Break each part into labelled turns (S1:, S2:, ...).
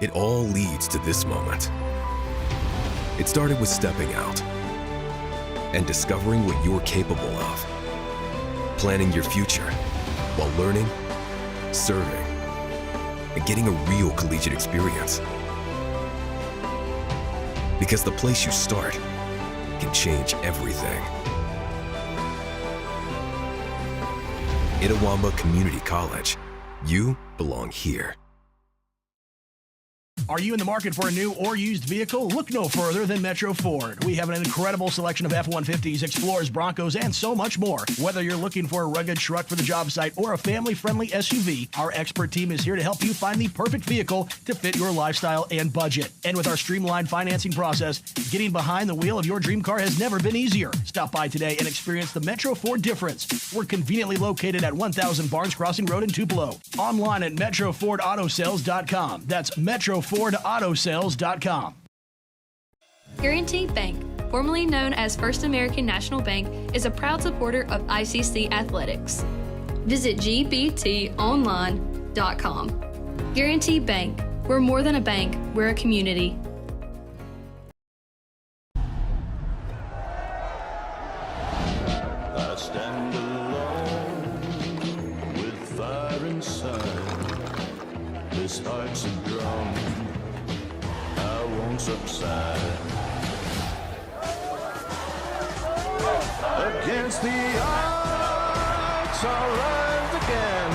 S1: It all leads to this moment. It started with stepping out and discovering what you're capable of. Planning your future while learning, serving, and getting a real collegiate experience. Because the place you start can change everything. Itawamba Community College. You belong here.
S2: Are you in the market for a new or used vehicle? Look no further than Metro Ford. We have an incredible selection of F-150s, Explorers, Broncos, and so much more. Whether you're looking for a rugged truck for the job site or a family-friendly SUV, our expert team is here to help you find the perfect vehicle to fit your lifestyle and budget. And with our streamlined financing process, getting behind the wheel of your dream car has never been easier. Stop by today and experience the Metro Ford difference. We're conveniently located at 1000 Barnes Crossing Road in Tupelo. Online at MetroFordAutoSales.com. That's MetroFordAutoSales.com.
S3: Guaranty Bank, formerly known as First American National Bank, is a proud supporter of ICC athletics. Visit gbtonline.com. Guaranty Bank, we're more than a bank, we're a community.
S4: I stand alone with fire inside. This heart's a drum, I won't subside. Against the odds, I'll rise again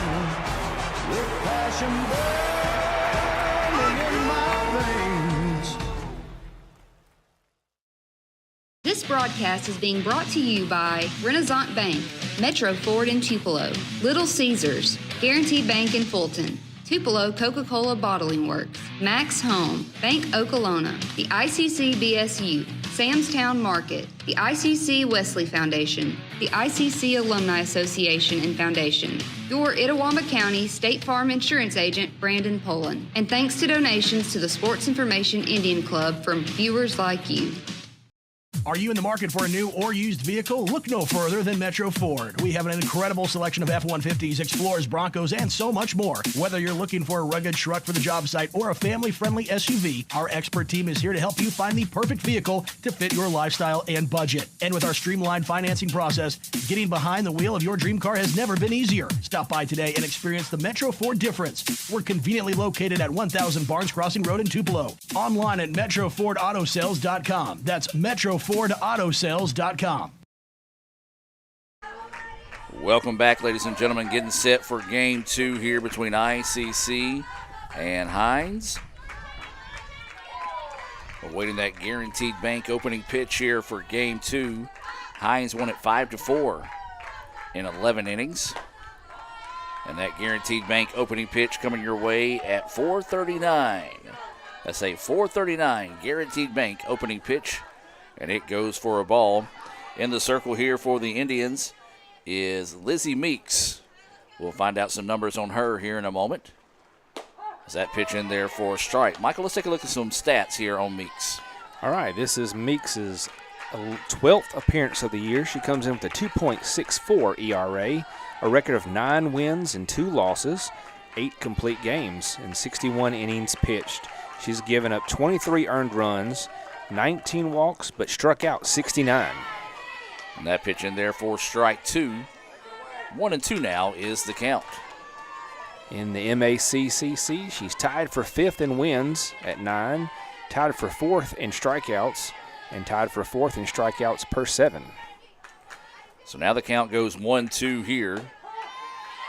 S4: with passion burning in my veins.
S5: This broadcast is being brought to you by Renaissance Bank, Metro Ford in Tupelo, Little Caesars, Guaranteed Bank in Fulton, Tupelo Coca-Cola Bottling Works, Max Home, Bank Okolona, the ICC BSU, Samstown Market, the ICC Wesley Foundation, the ICC Alumni Association and Foundation, your Itawamba County State Farm Insurance Agent, Brandon Poland, and thanks to donations to the Sports Information Indian Club from viewers like you.
S2: Are you in the market for a new or used vehicle? Look no further than Metro Ford. We have an incredible selection of F-150s, Explorers, Broncos, and so much more. Whether you're looking for a rugged truck for the job site or a family-friendly SUV, our expert team is here to help you find the perfect vehicle to fit your lifestyle and budget. And with our streamlined financing process, getting behind the wheel of your dream car has never been easier. Stop by today and experience the Metro Ford difference. We're conveniently located at 1000 Barnes Crossing Road in Tupelo. Online at MetroFordAutoSales.com. That's MetroFordAutoSales.com.
S6: Welcome back, ladies and gentlemen. Getting set for game two here between ICC and Hinds. Awaiting that Guaranteed Bank opening pitch here for game two. Hinds won it 5-4 in 11 innings. And that Guaranteed Bank opening pitch coming your way at 4:39. That's a 4:39 Guaranteed Bank opening pitch. And it goes for a ball. In the circle here for the Indians is Lizzie Meeks. We'll find out some numbers on her here in a moment. Is that pitch in there for a strike? Michael, let's take a look at some stats here on Meeks.
S7: All right, this is Meeks' 12th appearance of the year. She comes in with a 2.64 ERA, a record of 9 wins and 2 losses, 8 complete games, and 61 innings pitched. She's given up 23 earned runs, 19 walks, but struck out 69.
S6: And that pitch in there for strike 2. 1-2 now is the count.
S7: In the MACCC, she's tied for 5th in wins at 9, tied for 4th in strikeouts, and tied for 4th in strikeouts per 7.
S6: So now the count goes 1-2 here.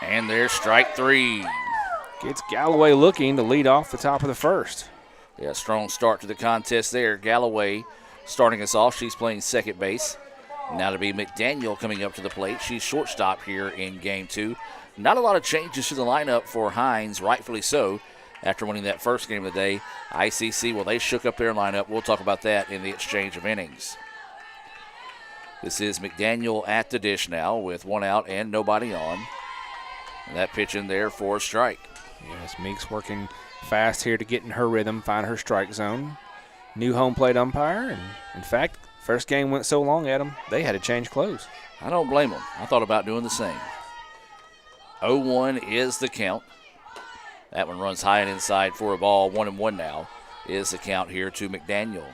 S6: And there's strike 3.
S7: Gets Galloway looking to lead off the top of the first.
S6: Yeah, strong start to the contest there. Galloway starting us off. She's playing second base. Now to be McDaniel coming up to the plate. She's shortstop here in game 2. Not a lot of changes to the lineup for Hinds, rightfully so. After winning that first game of the day, ICC, well, they shook up their lineup. We'll talk about that in the exchange of innings. This is McDaniel at the dish now with 1 out and nobody on. And that pitch in there for a strike.
S7: Yes, Meeks working fast here to get in her rhythm, find her strike zone. New home plate umpire, and in fact, first game went so long, Adam, they had to change clothes.
S6: I don't blame them. I thought about doing the same. 0-1 is the count. That one runs high and inside for a ball. 1-1 now is the count here to McDaniel.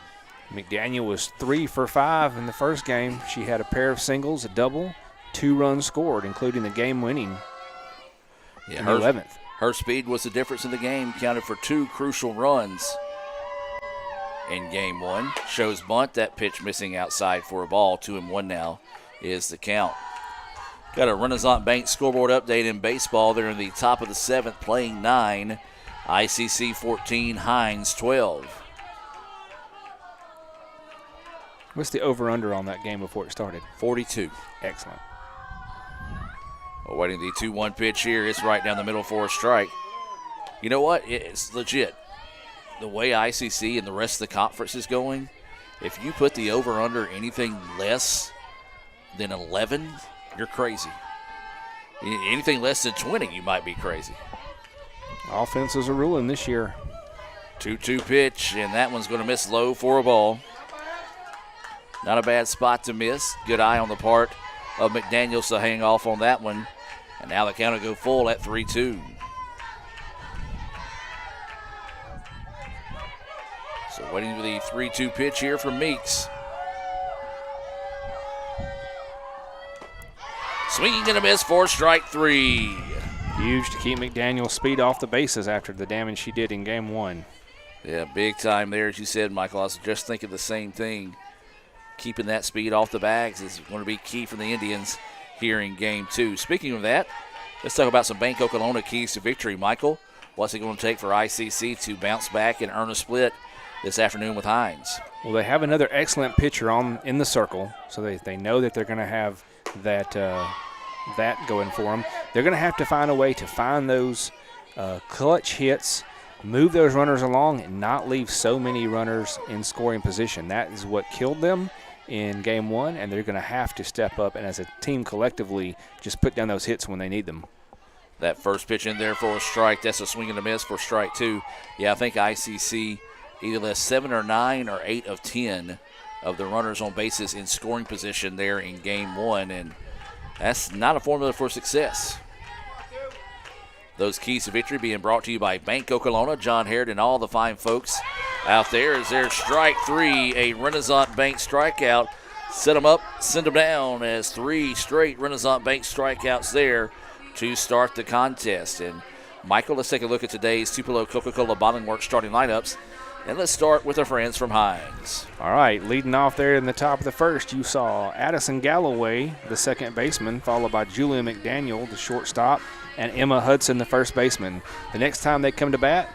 S7: McDaniel was 3 for 5 in the first game. She had a pair of singles, a double, 2 runs scored, including the game-winning in the 11th.
S6: Her speed was the difference in the game, counted for 2 crucial runs in game 1. Shows bunt, that pitch missing outside for a ball. 2-1 now is the count. Got a Renaissance Bank scoreboard update in baseball. They're in the top of the 7th, playing 9. ICC 14, Hinds 12.
S7: What's the over-under on that game before it started?
S6: 42.
S7: Excellent.
S6: Awaiting the 2-1 pitch here. It's right down the middle for a strike. You know what? It's legit. The way ICC and the rest of the conference is going, if you put the over-under anything less than 11, you're crazy. Anything less than 20, you might be crazy.
S7: Offenses are ruling this year.
S6: 2-2 pitch, and that one's going to miss low for a ball. Not a bad spot to miss. Good eye on the part of McDaniels to hang off on that one. And now the count will go full at 3-2. So waiting for the 3-2 pitch here from Meeks. Swinging and a miss for strike 3.
S7: Huge to keep McDaniel's speed off the bases after the damage she did in game 1.
S6: Yeah, big time there, as you said, Michael. I was just thinking the same thing. Keeping that speed off the bags is going to be key for the Indians here in game 2. Speaking of that, let's talk about some Bank Okolona keys to victory. Michael, what's it going to take for ICC to bounce back and earn a split this afternoon with Hinds?
S7: Well, they have another excellent pitcher in the circle, so they know that they're going to have that going for them. They're going to have to find a way to find those clutch hits, move those runners along, and not leave so many runners in scoring position. That is what killed them in game 1, and they're going to have to step up and as a team collectively just put down those hits when they need them.
S6: That first pitch in there for a strike. That's a swing and a miss for strike 2. Yeah, I think ICC either left 7 or 9 or 8 of 10 of the runners on bases in scoring position there in game 1, and that's not a formula for success. Those keys to victory being brought to you by Bank Okolona, John Harrod, and all the fine folks out there. As there's strike 3, a Renaissance Bank strikeout. Set them up, send them down as 3 straight Renaissance Bank strikeouts there to start the contest. And Michael, let's take a look at today's Tupelo Coca-Cola Bottling Works starting lineups. And let's start with our friends from Hinds.
S7: All right, leading off there in the top of the first, you saw Addison Galloway, the second baseman, followed by Julia McDaniel, the shortstop, and Emma Hudson, the first baseman. The next time they come to bat,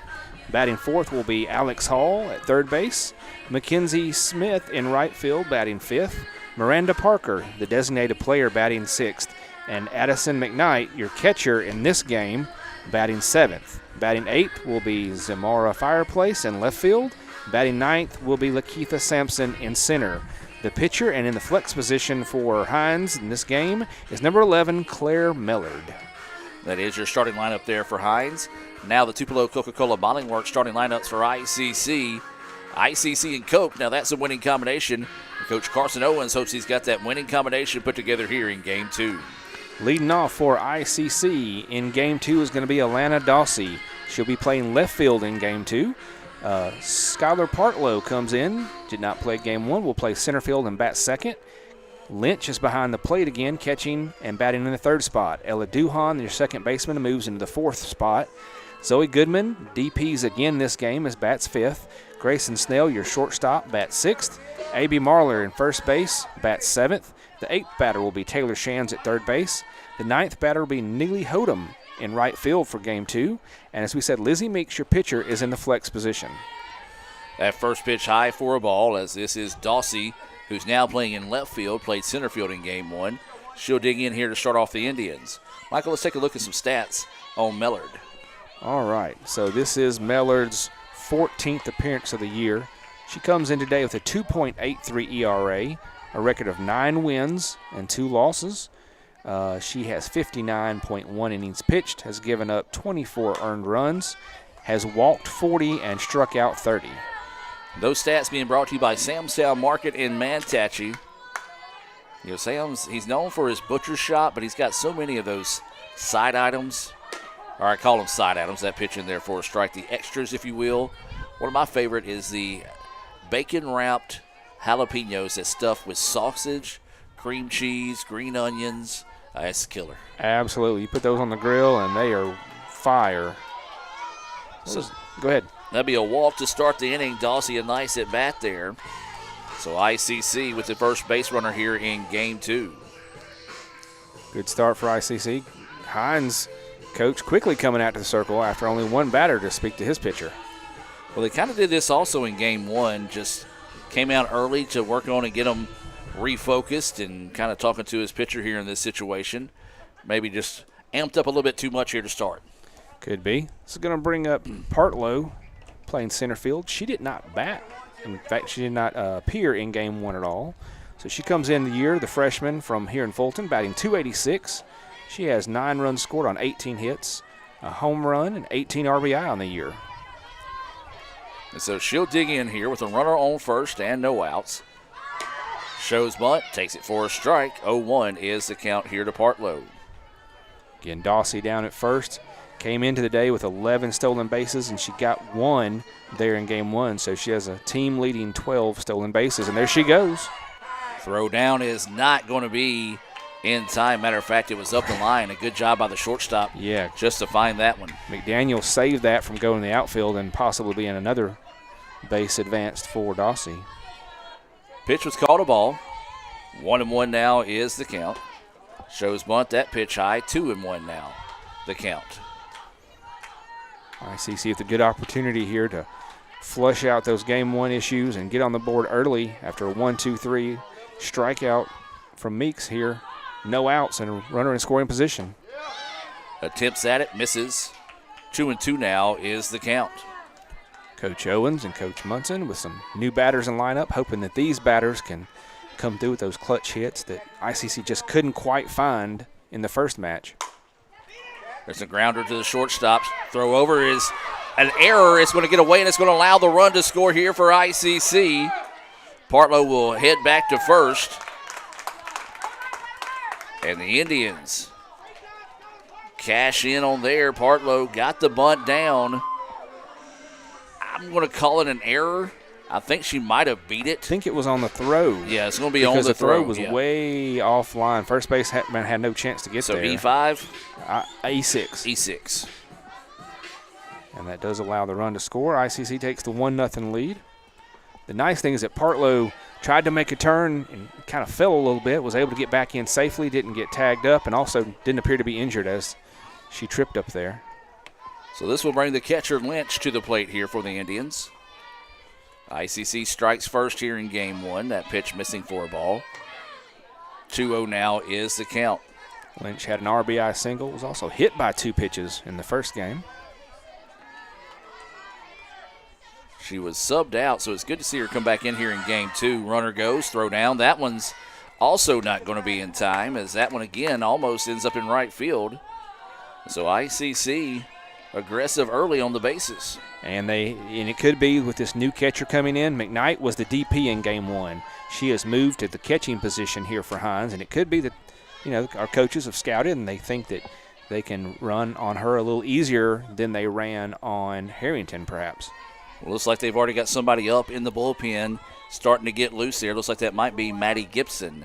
S7: batting fourth will be Alex Hall at third base, Mackenzie Smith in right field batting fifth, Miranda Parker, the designated player, batting sixth, and Addison McKnight, your catcher in this game, batting seventh. Batting eighth will be Zamora Fireplace in left field. Batting ninth will be Lakeitha Sampson in center. The pitcher and in the flex position for Hinds in this game is number 11, Claire Mellard.
S6: That is your starting lineup there for Hinds. Now the Tupelo Coca-Cola Bottling Works starting lineups for ICC. ICC and Coke, now that's a winning combination. Coach Carson Owens hopes he's got that winning combination put together here in Game 2.
S7: Leading off for ICC in Game 2 is going to be Alana Dawsey. She'll be playing left field in Game 2. Skylar Partlow comes in, did not play Game 1, will play center field and bat second. Lynch is behind the plate again, catching and batting in the third spot. Ella Duhan, your second baseman, moves into the fourth spot. Zoe Goodman, DPs again this game, as bats fifth. Grayson Snell, your shortstop, bats sixth. A.B. Marler in first base, bats seventh. The eighth batter will be Taylor Shands at third base. The ninth batter will be Neely Hodum in right field for Game 2. And as we said, Lizzie Meeks, your pitcher, is in the flex position.
S6: That first pitch high for a ball, as this is Dawsey, who's now playing in left field, played center field in Game 1. She'll dig in here to start off the Indians. Michael, let's take a look at some stats on Mellard.
S7: All right, so this is Mellard's 14th appearance of the year. She comes in today with a 2.83 ERA, a record of 9 wins and 2 losses. She has 59.1 innings pitched, has given up 24 earned runs, has walked 40 and struck out 30.
S6: Those stats being brought to you by Sam's Town Market in Manatee. You know, Sam's, he's known for his butcher shop, but he's got so many of those side items. or I call them side Adams. That pitch in there for a strike. The extras, if you will. One of my favorite is the bacon-wrapped jalapenos that's stuffed with sausage, cream cheese, green onions. That's a killer.
S7: Absolutely. You put those on the grill, and they are fire.
S6: So
S7: Go ahead.
S6: that'd be a walk to start the inning. Dawsey, a nice at bat there. So ICC with the first base runner here in game 2.
S7: Good start for ICC. Hinds, coach, quickly coming out to the circle after only one batter to speak to his pitcher.
S6: Well, they kind of did this also in game 1. Just came out early to work on and get them refocused and kind of talking to his pitcher here in this situation. Maybe just amped up a little bit too much here to start.
S7: Could be. This is going to bring up Partlow playing center field. She did not bat. In fact, she did not appear in game 1 at all. So she comes in the year, the freshman from here in Fulton, batting .286. She has 9 runs scored on 18 hits, a home run, and 18 RBI on the year.
S6: And so she'll dig in here with a runner on first and no outs. Shows bunt, takes it for a strike. 0-1 is the count here to Partlow.
S7: Again, Dawsey down at first. Came into the day with 11 stolen bases, and she got 1 there in game 1. So she has a team-leading 12 stolen bases, and there she goes.
S6: Throw down is not going to be in time. Matter of fact, it was up the line. A good job by the shortstop just to find that one.
S7: McDaniel saved that from going to the outfield and possibly being another base advanced for Dawsey.
S6: Pitch was called a ball. 1-1 now is the count. Shows bunt, that pitch high. 2-1 now, the count.
S7: ICC with a good opportunity here to flush out those game 1 issues and get on the board early after a 1-2-3 strikeout from Meeks here. No outs and a runner in scoring position.
S6: Attempts at it, misses. 2-2 now is the count.
S7: Coach Owens and Coach Munson with some new batters in lineup, hoping that these batters can come through with those clutch hits that ICC just couldn't quite find in the first match.
S6: There's a grounder to the shortstop. Throw over is an error. It's going to get away, and it's going to allow the run to score here for ICC. Partlow will head back to first. And the Indians cash in on there. Partlow got the bunt down. I'm going to call it an error. I think she might have beat it.
S7: I think it was on the throw.
S6: Yeah, it's going to be on the
S7: throw.
S6: throw.
S7: Was way offline. First base had no chance to get there.
S6: So E5?
S7: E6.
S6: E6.
S7: And that does allow the run to score. ICC takes the 1-0 lead. The nice thing is that Partlow tried to make a turn and kind of fell a little bit, was able to get back in safely, didn't get tagged up, and also didn't appear to be injured as she tripped up there.
S6: So this will bring the catcher Lynch to the plate here for the Indians. ICC strikes first here in game 1. That pitch missing for a ball. 2-0 now is the count.
S7: Lynch had an RBI single, was also hit by 2 pitches in the first game.
S6: She was subbed out, so it's good to see her come back in here in game 2. Runner goes, throw down. That one's also not going to be in time, as that one again almost ends up in right field. So ICC aggressive early on the bases.
S7: And it could be with this new catcher coming in. McKnight was the DP in game 1. She has moved to the catching position here for Hinds, and it could be that, our coaches have scouted and they think that they can run on her a little easier than they ran on Harrington, perhaps.
S6: Well, looks like they've already got somebody up in the bullpen starting to get loose there. Looks like that might be Maddie Gibson.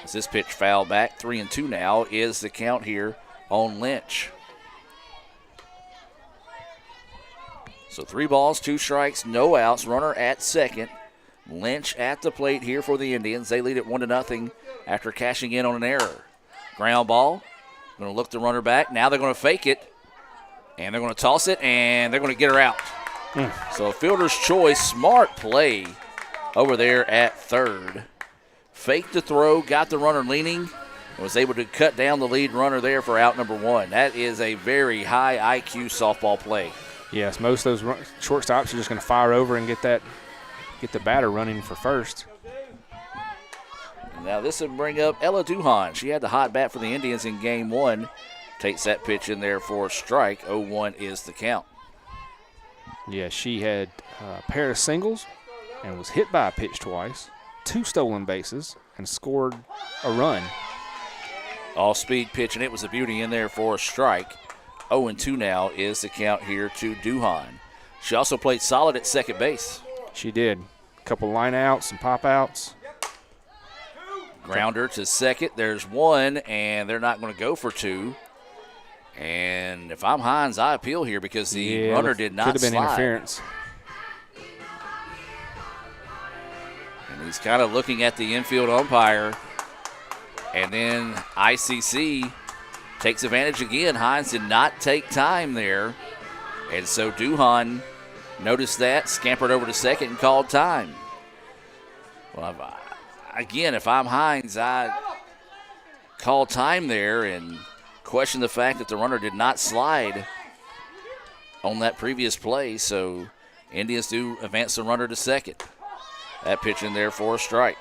S6: As this pitch fouled back, 3-2 now is the count here on Lynch. So 3 balls, 2 strikes, no outs. Runner at second. Lynch at the plate here for the Indians. They lead it 1-0 after cashing in on an error. Ground ball. Going to look the runner back. Now they're going to fake it. And they're going to toss it, and they're going to get her out. So a fielder's choice, smart play over there at third. Faked the throw, got the runner leaning, and was able to cut down the lead runner there for out number 1. That is a very high IQ softball play.
S7: Yes, most of those shortstops are just going to fire over and get the batter running for first.
S6: Now this would bring up Ella Duhan. She had the hot bat for the Indians in game 1. Takes that pitch in there for a strike. 0-1 is the count.
S7: Yeah, she had a pair of singles and was hit by a pitch twice, 2 stolen bases, and scored a run.
S6: All-speed pitch, and it was a beauty in there for a strike. 0-2 now is the count here to Duhan. She also played solid at second base.
S7: She did. A couple line outs and pop outs.
S6: Grounder to second. There's one, and they're not going to go for two. And if I'm Hinds, I appeal here because the runner did not slide.
S7: Could have been interference.
S6: And he's kind of looking at the infield umpire. And then ICC takes advantage again. Hinds did not take time there. And so Duhan noticed that, scampered over to second, and called time. Well, again, if I'm Hinds, I call time there and question the fact that the runner did not slide on that previous play. So Indians do advance the runner to second. That pitch in there for a strike.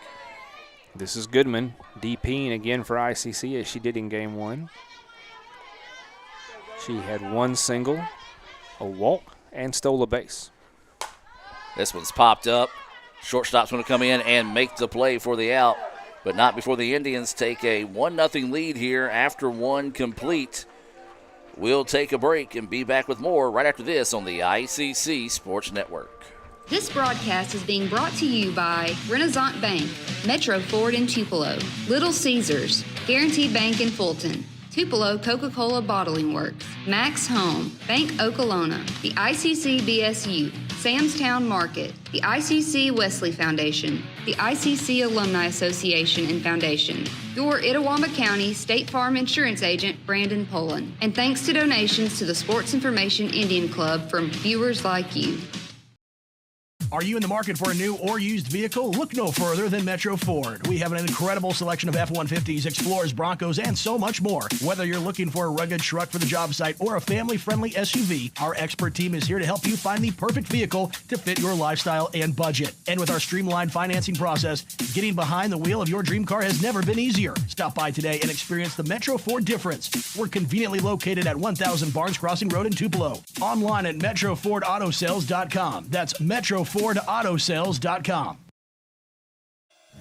S7: This is Goodman DPing again for ICC as she did in game one. She had one single, a walk, and stole a base.
S6: This one's popped up. Shortstop's going to come in and make the play for the out, but not before the Indians take a 1-0 lead here after one complete. We'll take a break and be back with more right after this on the ICC Sports Network.
S5: This broadcast is being brought to you by Renaissance Bank, Metro Ford in Tupelo, Little Caesars, Guaranteed Bank in Fulton, Tupelo Coca-Cola Bottling Works, Max Home, Bank Okolona, the ICC BSU, Samstown Market, the ICC Wesley Foundation, the ICC Alumni Association and Foundation, your Itawamba County State Farm Insurance Agent, Brandon Poland, and thanks to donations to the Sports Information Indian Club from viewers like you.
S2: Are you in the market for a new or used vehicle? Look no further than Metro Ford. We have an incredible selection of F-150s, Explorers, Broncos, and so much more. Whether you're looking for a rugged truck for the job site or a family-friendly SUV, our expert team is here to help you find the perfect vehicle to fit your lifestyle and budget. And with our streamlined financing process, getting behind the wheel of your dream car has never been easier. Stop by today and experience the Metro Ford difference. We're conveniently located at 1000 Barnes Crossing Road in Tupelo. Online at MetroFordAutoSales.com. That's MetroFordAutoSales.com.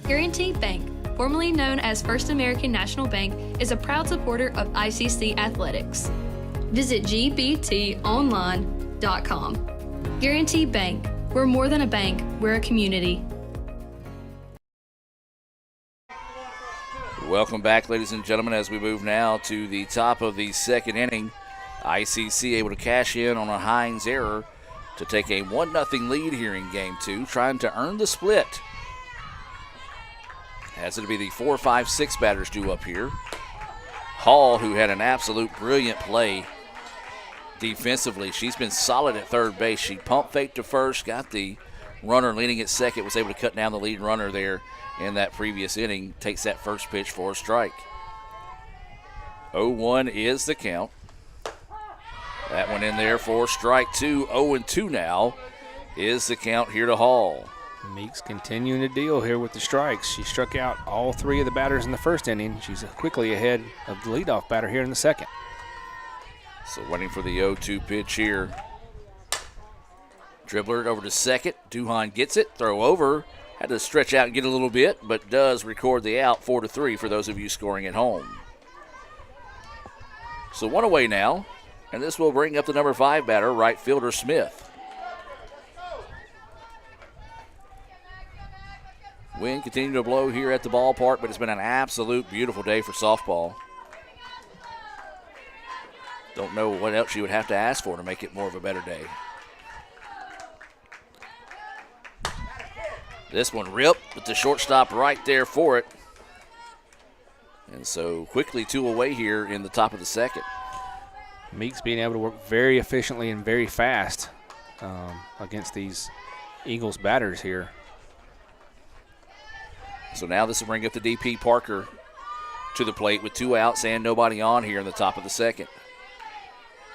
S3: Guaranty Bank, formerly known as First American National Bank, is a proud supporter of ICC athletics. Visit gbtonline.com. Guaranty Bank, we're more than a bank, we're a community.
S6: Welcome back, ladies and gentlemen, as we move now to the top of the second inning. ICC able to cash in on a Hinds error to take a 1-0 lead here in game two, trying to earn the split. As it'll be the 4, 5, 6 batters due up here. Hall, who had an absolute brilliant play defensively. She's been solid at third base. She pump faked to first, got the runner leading at second, was able to cut down the lead runner there in that previous inning. Takes that first pitch for a strike. 0-1 is the count. That one in there for strike two. 0-2 now is the count here to Hall.
S7: Meeks continuing to deal here with the strikes. She struck out all three of the batters in the first inning. She's quickly ahead of the leadoff batter here in the second.
S6: So waiting for the 0-2 pitch here. Dribbler it over to second. Duhan gets it. Throw over. Had to stretch out and get a little bit, but does record the out. 4-3 for those of you scoring at home. So one away now. And this will bring up the number 5 batter, right fielder Smith. Wind continuing to blow here at the ballpark, but it's been an absolute beautiful day for softball. Don't know what else you would have to ask for to make it more of a better day. This one ripped with the shortstop right there for it. And so quickly 2 away here in the top of the second.
S7: Meeks being able to work very efficiently and very fast against these Eagles batters here.
S6: So now this will bring up the DP Parker to the plate with 2 outs and nobody on here in the top of the second.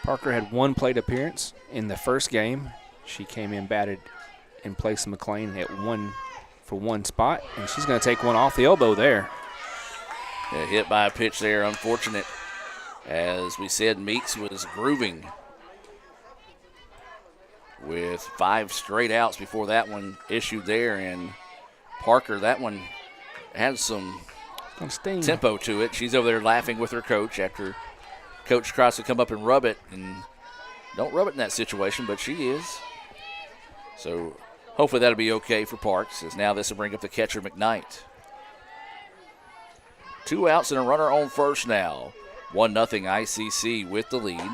S7: Parker had 1 plate appearance in the first game. She came in batted in place of McLean at 1 for 1 spot, and she's going to take one off the elbow there.
S6: Yeah, hit by a pitch there, unfortunate. As we said, Meeks was grooving with 5 straight outs before that one issued there. And Parker, that one had some tempo to it. She's over there laughing with her coach after Coach tries to come up and rub it, and don't rub it in that situation, but she is. So hopefully that'll be okay for Parks, as now this will bring up the catcher, McKnight. 2 outs and a runner on first now. 1-0 ICC with the lead.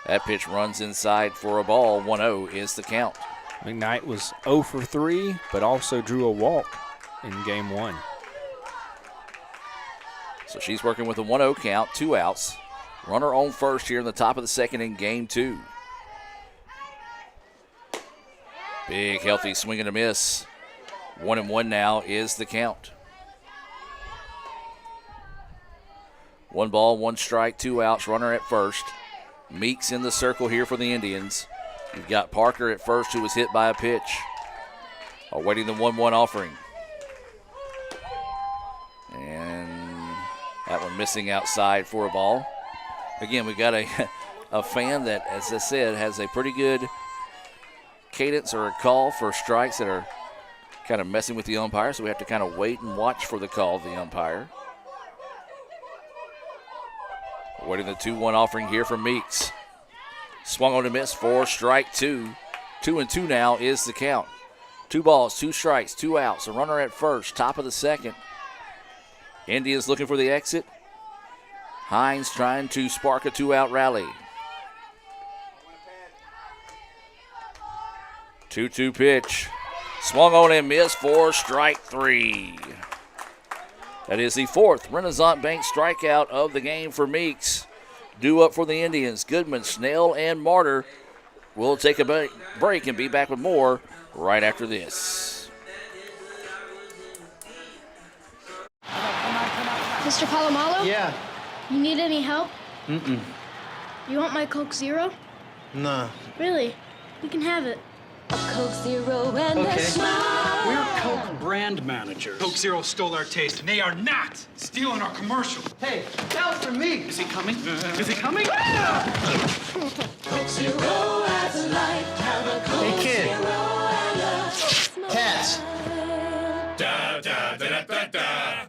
S6: That pitch runs inside for a ball. 1-0 is the count.
S7: McKnight was 0 for 3, but also drew a walk in game 1.
S6: So she's working with a 1-0 count, 2 outs. Runner on first here in the top of the second in game 2. Big, healthy swing and a miss. 1-1 now is the count. 1 ball, 1 strike, 2 outs, runner at first. Meeks in the circle here for the Indians. You've got Parker at first, who was hit by a pitch. Awaiting the 1-1 offering. And that one missing outside for a ball. Again, we got a fan that, as I said, has a pretty good cadence or a call for strikes that are kind of messing with the umpire, so we have to kind of wait and watch for the call of the umpire. Waiting the 2-1 offering here from Meeks. Swung on a miss for strike 2. 2-2 now is the count. 2 balls, 2 strikes, 2 outs. A runner at first, top of the second. Indians looking for the exit. Hinds trying to spark a 2-out rally. 2-2 pitch. Swung on and missed for strike 3. That is the 4th Renaissance Bank strikeout of the game for Meeks. Due up for the Indians. Goodman, Snell, and Martyr will take a break and be back with more right after this.
S8: Mr. Palomalo?
S9: Yeah.
S8: You need any help?
S9: Mm-mm.
S8: You want my Coke Zero?
S9: Nah.
S8: Really? You can have it.
S10: A Coke Zero and a smile.
S11: We're Coke brand managers. Coke Zero stole our taste, and they are not stealing our commercial.
S9: Hey, that was for me.
S11: Is he coming? Is he coming?
S10: Coke Zero has a life. Have a Coke
S9: Hey, kid.
S10: Zero and a smile.
S9: Cats.
S11: Da, da, da, da, da.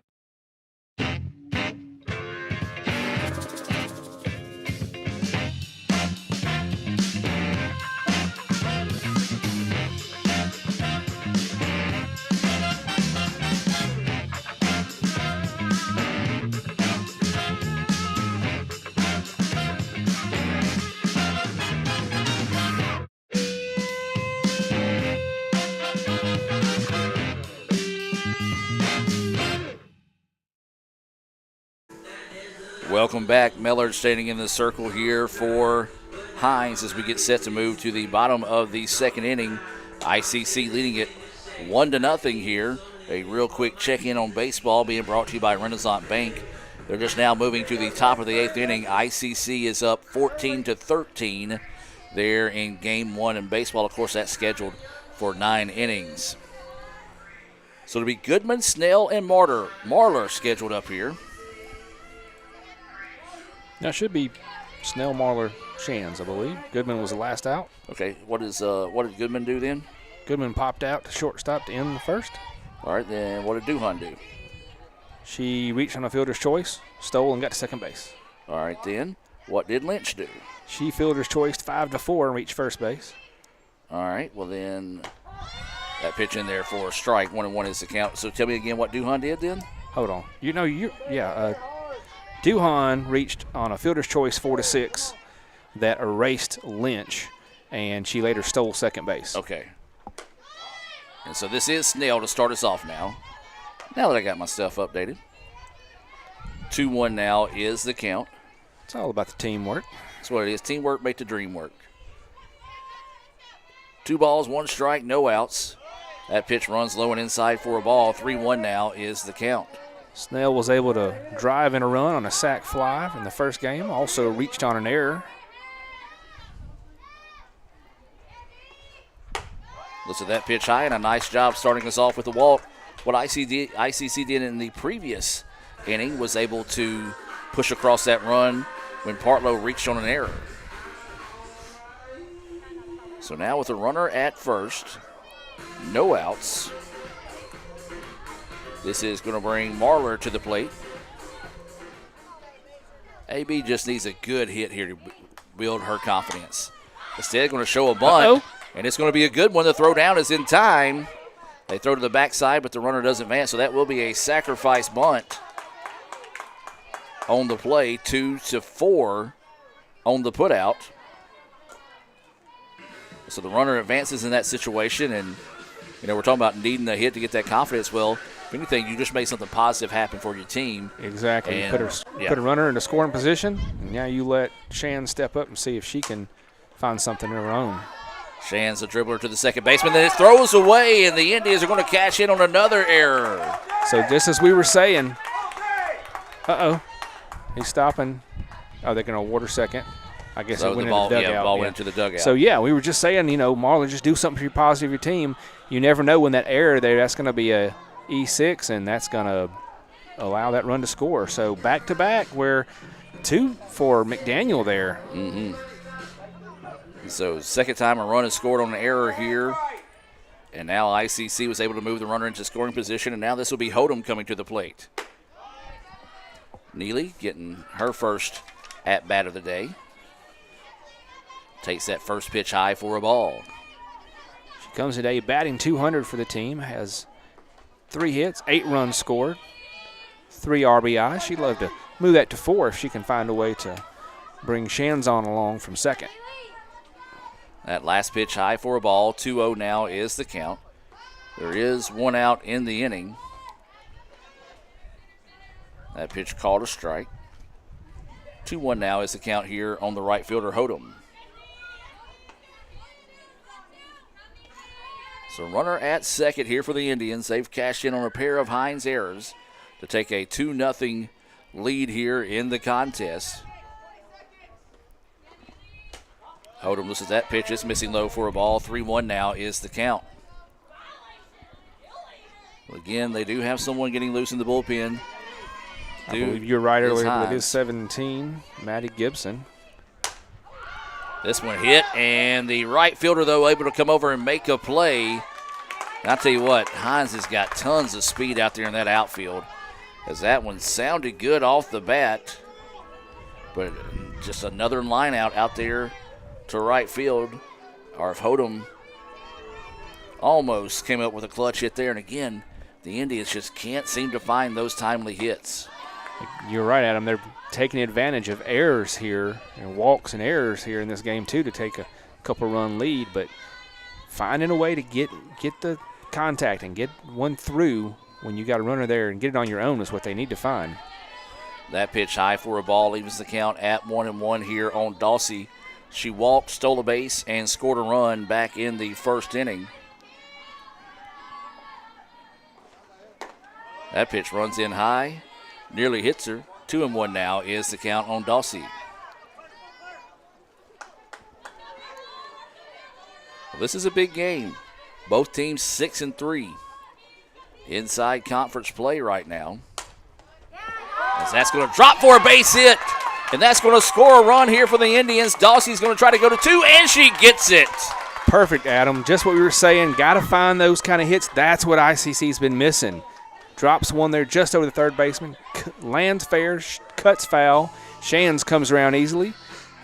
S6: Welcome back. Mellard standing in the circle here for Hinds as we get set to move to the bottom of the second inning. ICC leading it 1-0 here. A real quick check-in on baseball being brought to you by Renaissance Bank. They're just now moving to the top of the 8th inning. ICC is up 14-13 there in game 1. In baseball, of course, that's scheduled for 9 innings. So it'll be Goodman, Snell, and Marler scheduled up here.
S7: Now it should be Snell, Marler, Shands, I believe. Goodman was the last out.
S6: Okay, what did Goodman do then?
S7: Goodman popped out to shortstop to end the first.
S6: All right, then what did Duhan do?
S7: She reached on a fielder's choice, stole, and got to second base.
S6: All right, then what did Lynch do?
S7: She fielder's choiced 5-4 and reached first base.
S6: All right, well then that pitch in there for a strike. 1-1 is the count. So tell me again what Duhan did then?
S7: Hold on. Duhan reached on a fielder's choice 4-6 that erased Lynch, and she later stole second base.
S6: Okay. And so this is Snell to start us off now. Now that I got my stuff updated. 2-1 now is the count.
S7: It's all about the teamwork.
S6: That's what it is. Teamwork make the dream work. 2 balls, 1 strike, no outs. That pitch runs low and inside for a ball. 3-1 now is the count.
S7: Snell was able to drive in a run on a sac fly in the first game, also reached on an error.
S6: Looks at that pitch high, and a nice job starting us off with the walk. What ICC did in the previous inning was able to push across that run when Partlow reached on an error. So now with a runner at first, no outs. This is going to bring Marler to the plate. AB just needs a good hit here to build her confidence. Instead, going to show a bunt, and it's going to be a good one. The throw down is in time. They throw to the backside, but the runner doesn't advance, so that will be a sacrifice bunt on the play. 2-4 on the putout. So the runner advances in that situation, and we're talking about needing a hit to get that confidence. Well, if anything, you just made something positive happen for your team.
S7: Exactly.
S6: And,
S7: put a runner in a scoring position, and now you let Shan step up and see if she can find something of her own.
S6: Shan's a dribbler to the second baseman. Then it throws away, and the Indians are going to cash in on another error.
S7: So just as we were saying, he's stopping. Oh, they're going to award her second. I guess it went into the dugout.
S6: Yeah, the ball went into the dugout.
S7: So, we were just saying, Marlon, just do something for your positive of your team. You never know when that error there, that's going to be a E6, and that's going to allow that run to score. So back-to-back, where 2 for McDaniel there.
S6: Mm-hmm. So second time a run is scored on an error here. And now ICC was able to move the runner into scoring position, and now this will be Hodum coming to the plate. Neely getting her first at-bat of the day. Takes that first pitch high for a ball.
S7: She comes today batting .200 for the team, has 3 hits, 8 runs scored, 3 RBI. She'd love to move that to 4 if she can find a way to bring Shanzon along from second.
S6: That last pitch high for a ball. 2-0 now is the count. There is 1 out in the inning. That pitch called a strike. 2-1 now is the count here on the right fielder, Hodum. So runner at second here for the Indians. They've cashed in on a pair of Hinds errors to take a 2-0 lead here in the contest. Hodum loses that pitch. It's missing low for a ball. 3-1 now is the count. Well, again, they do have someone getting loose in the bullpen.
S7: I believe you're right earlier, but it is 17, Maddie Gibson.
S6: This one hit, and the right fielder, though, able to come over and make a play. And I'll tell you what, Hinds has got tons of speed out there in that outfield, as that one sounded good off the bat. But just another line out there to right field. Or if Hodum almost came up with a clutch hit there. And again, the Indians just can't seem to find those timely hits.
S7: You're right, Adam. They're taking advantage of errors here, and walks and errors here in this game, too, to take a couple-run lead. But finding a way to get the contact and get one through when you got a runner there and get it on your own is what they need to find.
S6: That pitch high for a ball evens the count at 1-1 here on Dawsey. She walked, stole a base, and scored a run back in the first inning. That pitch runs in high, nearly hits her. 2-1 now is the count on Dawsey. Well, this is a big game. Both teams 6-3. Inside conference play right now. As that's going to drop for a base hit. And that's going to score a run here for the Indians. Dawsey's going to try to go to 2, and she gets it.
S7: Perfect, Adam. Just what we were saying. Got to find those kind of hits. That's what ICC's been missing. Drops one there just over the third baseman. Lands fair, cuts foul. Shands comes around easily,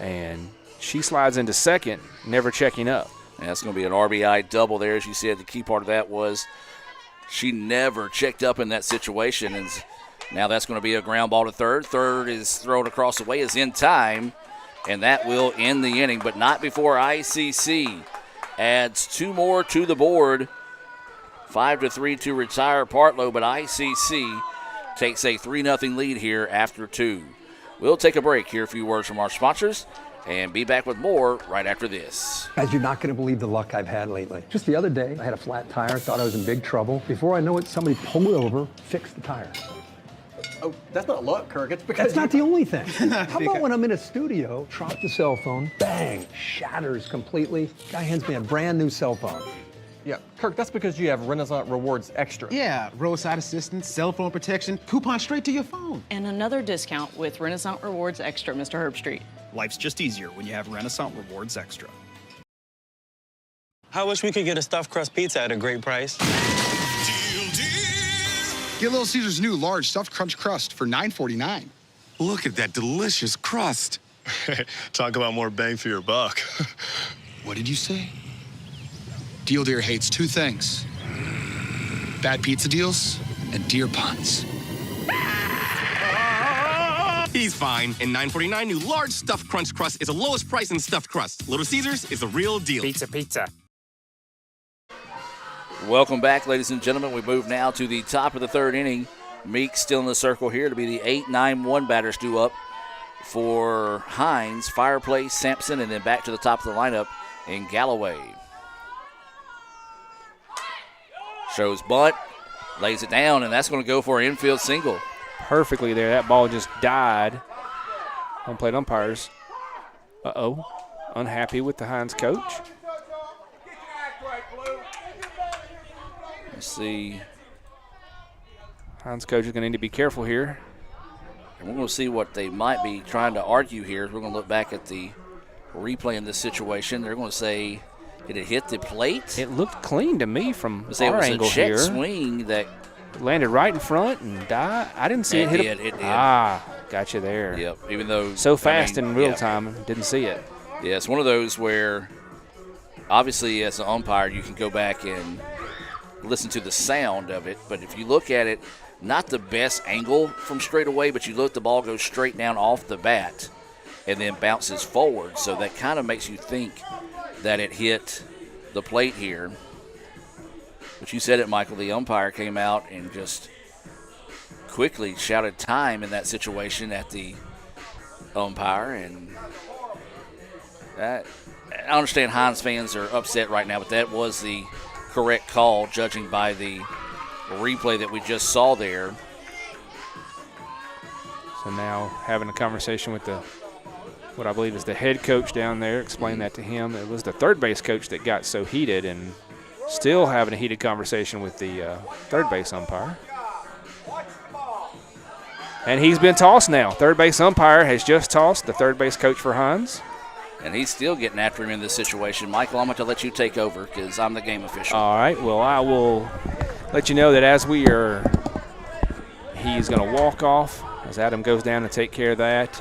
S7: and she slides into second, never checking up.
S6: And that's going to be an RBI double there. As you said, the key part of that was she never checked up in that situation. And now that's going to be a ground ball to third. Third is thrown across the way, is in time, and that will end the inning, but not before ICC adds 2 more to the board. 5-3 to retire Partlow, but ICC takes a 3-0 lead here after 2. We'll take a break, hear a few words from our sponsors, and be back with more right after this.
S12: Guys, you're not going to believe the luck I've had lately. Just the other day, I had a flat tire, thought I was in big trouble. Before I know it, somebody pulled me over, fixed the tire.
S9: Oh, that's not luck, Kirk. It's because
S12: that's not the only thing. How about when I'm in a studio, drop the cell phone, bang, shatters completely. Guy hands me a brand new cell phone.
S9: Yeah, Kirk, that's because you have Renaissance Rewards Extra.
S13: Yeah, roadside assistance, cell phone protection, coupon straight to your phone.
S14: And another discount with Renaissance Rewards Extra, Mr. Herbstreit.
S15: Life's just easier when you have Renaissance Rewards Extra.
S16: I wish we could get a stuffed crust pizza at a great price.
S17: Get Little Caesar's new large stuffed crunch crust for $9.49. Look at that delicious crust.
S18: Talk about more bang for your buck.
S19: What did you say? Deal Deer hates two things. Bad pizza deals and deer puns.
S20: He's fine. And $9.49 new large stuffed crunch crust is the lowest price in stuffed crust. Little Caesars is the real deal.
S15: Pizza.
S6: Welcome back, ladies and gentlemen. We move now to the top of the third inning. Meek still in the circle here to be the 8-9-1 batters due up for Hinds, Fireplace, Sampson, and then back to the top of the lineup in Galloway. Shows bunt, lays it down, and that's going to go for an infield single.
S7: Perfectly there. That ball just died. Home plate umpires. Unhappy with the Hinds coach. Let's see. Hinds coach is going to need to be careful here.
S6: And we're going to see what they might be trying to argue here. We're going to look back at the replay in this situation. They're going to say, did it hit the plate?
S7: It looked clean to me from
S6: our
S7: angle
S6: here. It was a check
S7: here.
S6: Swing that
S7: landed right in front and died. I didn't see it hit.
S6: It did.
S7: Got you there.
S6: Yep. Even though
S7: so fast in real time, didn't see it.
S6: Yeah, it's one of those where, obviously, as an umpire, you can go back and listen to the sound of it. But if you look at it, not the best angle from straight away, but you look, the ball goes straight down off the bat and then bounces forward. So that kind of makes you think that it hit the plate here. But you said it, Michael. The umpire came out and just quickly shouted time in that situation at the umpire. And I understand Hinds fans are upset right now, but that was the correct call, judging by the replay that we just saw there.
S7: So now having a conversation with what I believe is the head coach down there, explain that to him. It was the third base coach that got so heated, and still having a heated conversation with the third base umpire. And he's been tossed now. Third base umpire has just tossed the third base coach for Hinds.
S6: And he's still getting after him in this situation. Michael, I'm going to let you take over because I'm the game official.
S7: All right. Well, I will let you know that he's going to walk off as Adam goes down to take care of that.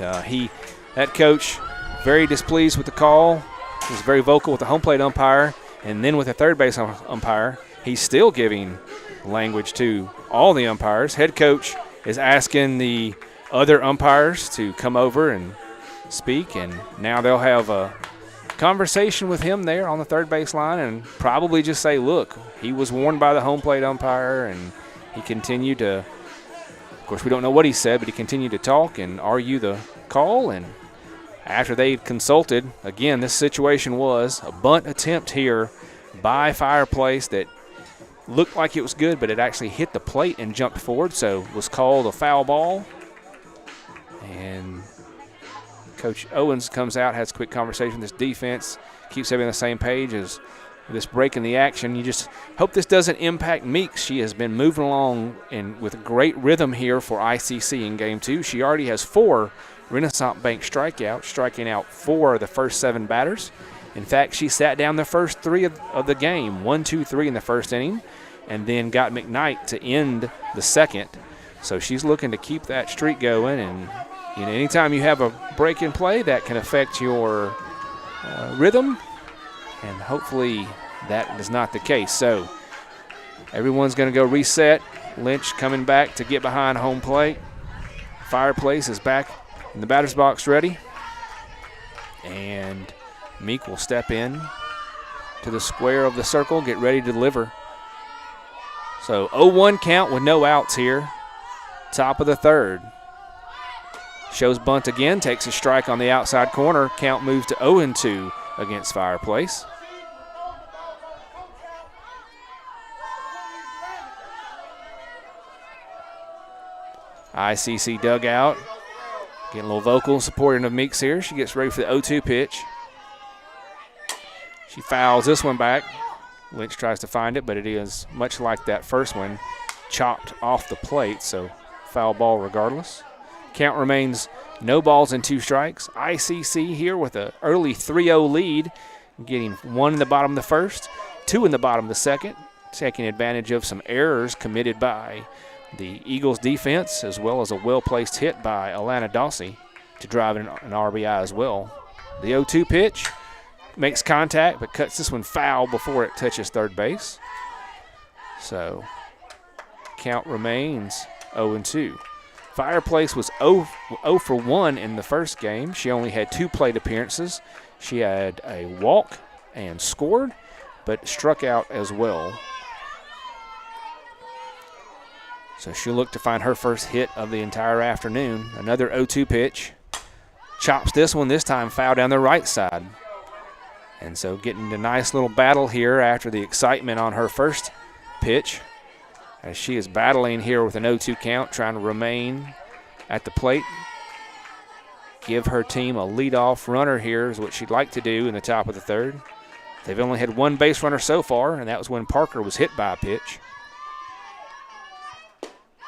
S7: That coach, very displeased with the call. He was very vocal with the home plate umpire. And then with the third base umpire, he's still giving language to all the umpires. Head coach is asking the other umpires to come over and speak, and now they'll have a conversation with him there on the third base line and probably just say, look, he was warned by the home plate umpire, and he continued to, of course, we don't know what he said, but he continued to talk and argue the call. And after they consulted, again, this situation was a bunt attempt here by Fireplace that looked like it was good, but it actually hit the plate and jumped forward, so was called a foul ball. And Coach Owens comes out, has a quick conversation with this defense, keeps everybody on the same page as this break in the action. You just hope this doesn't impact Meeks. She has been moving along and with a great rhythm here for ICC in Game 2. She already has 4 Renaissance Bank strikeouts, striking out 4 of the first 7 batters. In fact, she sat down the first 3 of the game, 1, 2, 3 in the first inning, and then got McKnight to end the second. So she's looking to keep that streak going, and anytime you have a break in play, that can affect your rhythm, and hopefully that is not the case. So everyone's going to go reset. Lynch coming back to get behind home plate. Fireplace is back in the batter's box ready, and Meek will step in to the square of the circle, get ready to deliver. So 0-1 count with no outs here. Top of the third. Shows bunt again, takes a strike on the outside corner. Count moves to 0-2 against Fireplace. ICC dugout. Getting a little vocal, supporting of Meeks here. She gets ready for the 0-2 pitch. She fouls this one back. Lynch tries to find it, but it is much like that first one, chopped off the plate, so foul ball regardless. Count remains no balls and 2 strikes. ICC here with an early 3-0 lead, getting 1 in the bottom of the first, 2 in the bottom of the second, taking advantage of some errors committed by the Eagles defense, as well as a well-placed hit by Alana Dawsey to drive an RBI as well. The 0-2 pitch makes contact, but cuts this one foul before it touches third base. So count remains 0-2. Fireplace was 0 for 1 in the first game. She only had 2 plate appearances. She had a walk and scored, but struck out as well. So she'll look to find her first hit of the entire afternoon. Another 0-2 pitch. Chops this one, this time foul down the right side. And so getting a nice little battle here after the excitement on her first pitch, as she is battling here with an 0-2 count, trying to remain at the plate. Give her team a leadoff runner here is what she'd like to do in the top of the third. They've only had 1 base runner so far, and that was when Parker was hit by a pitch.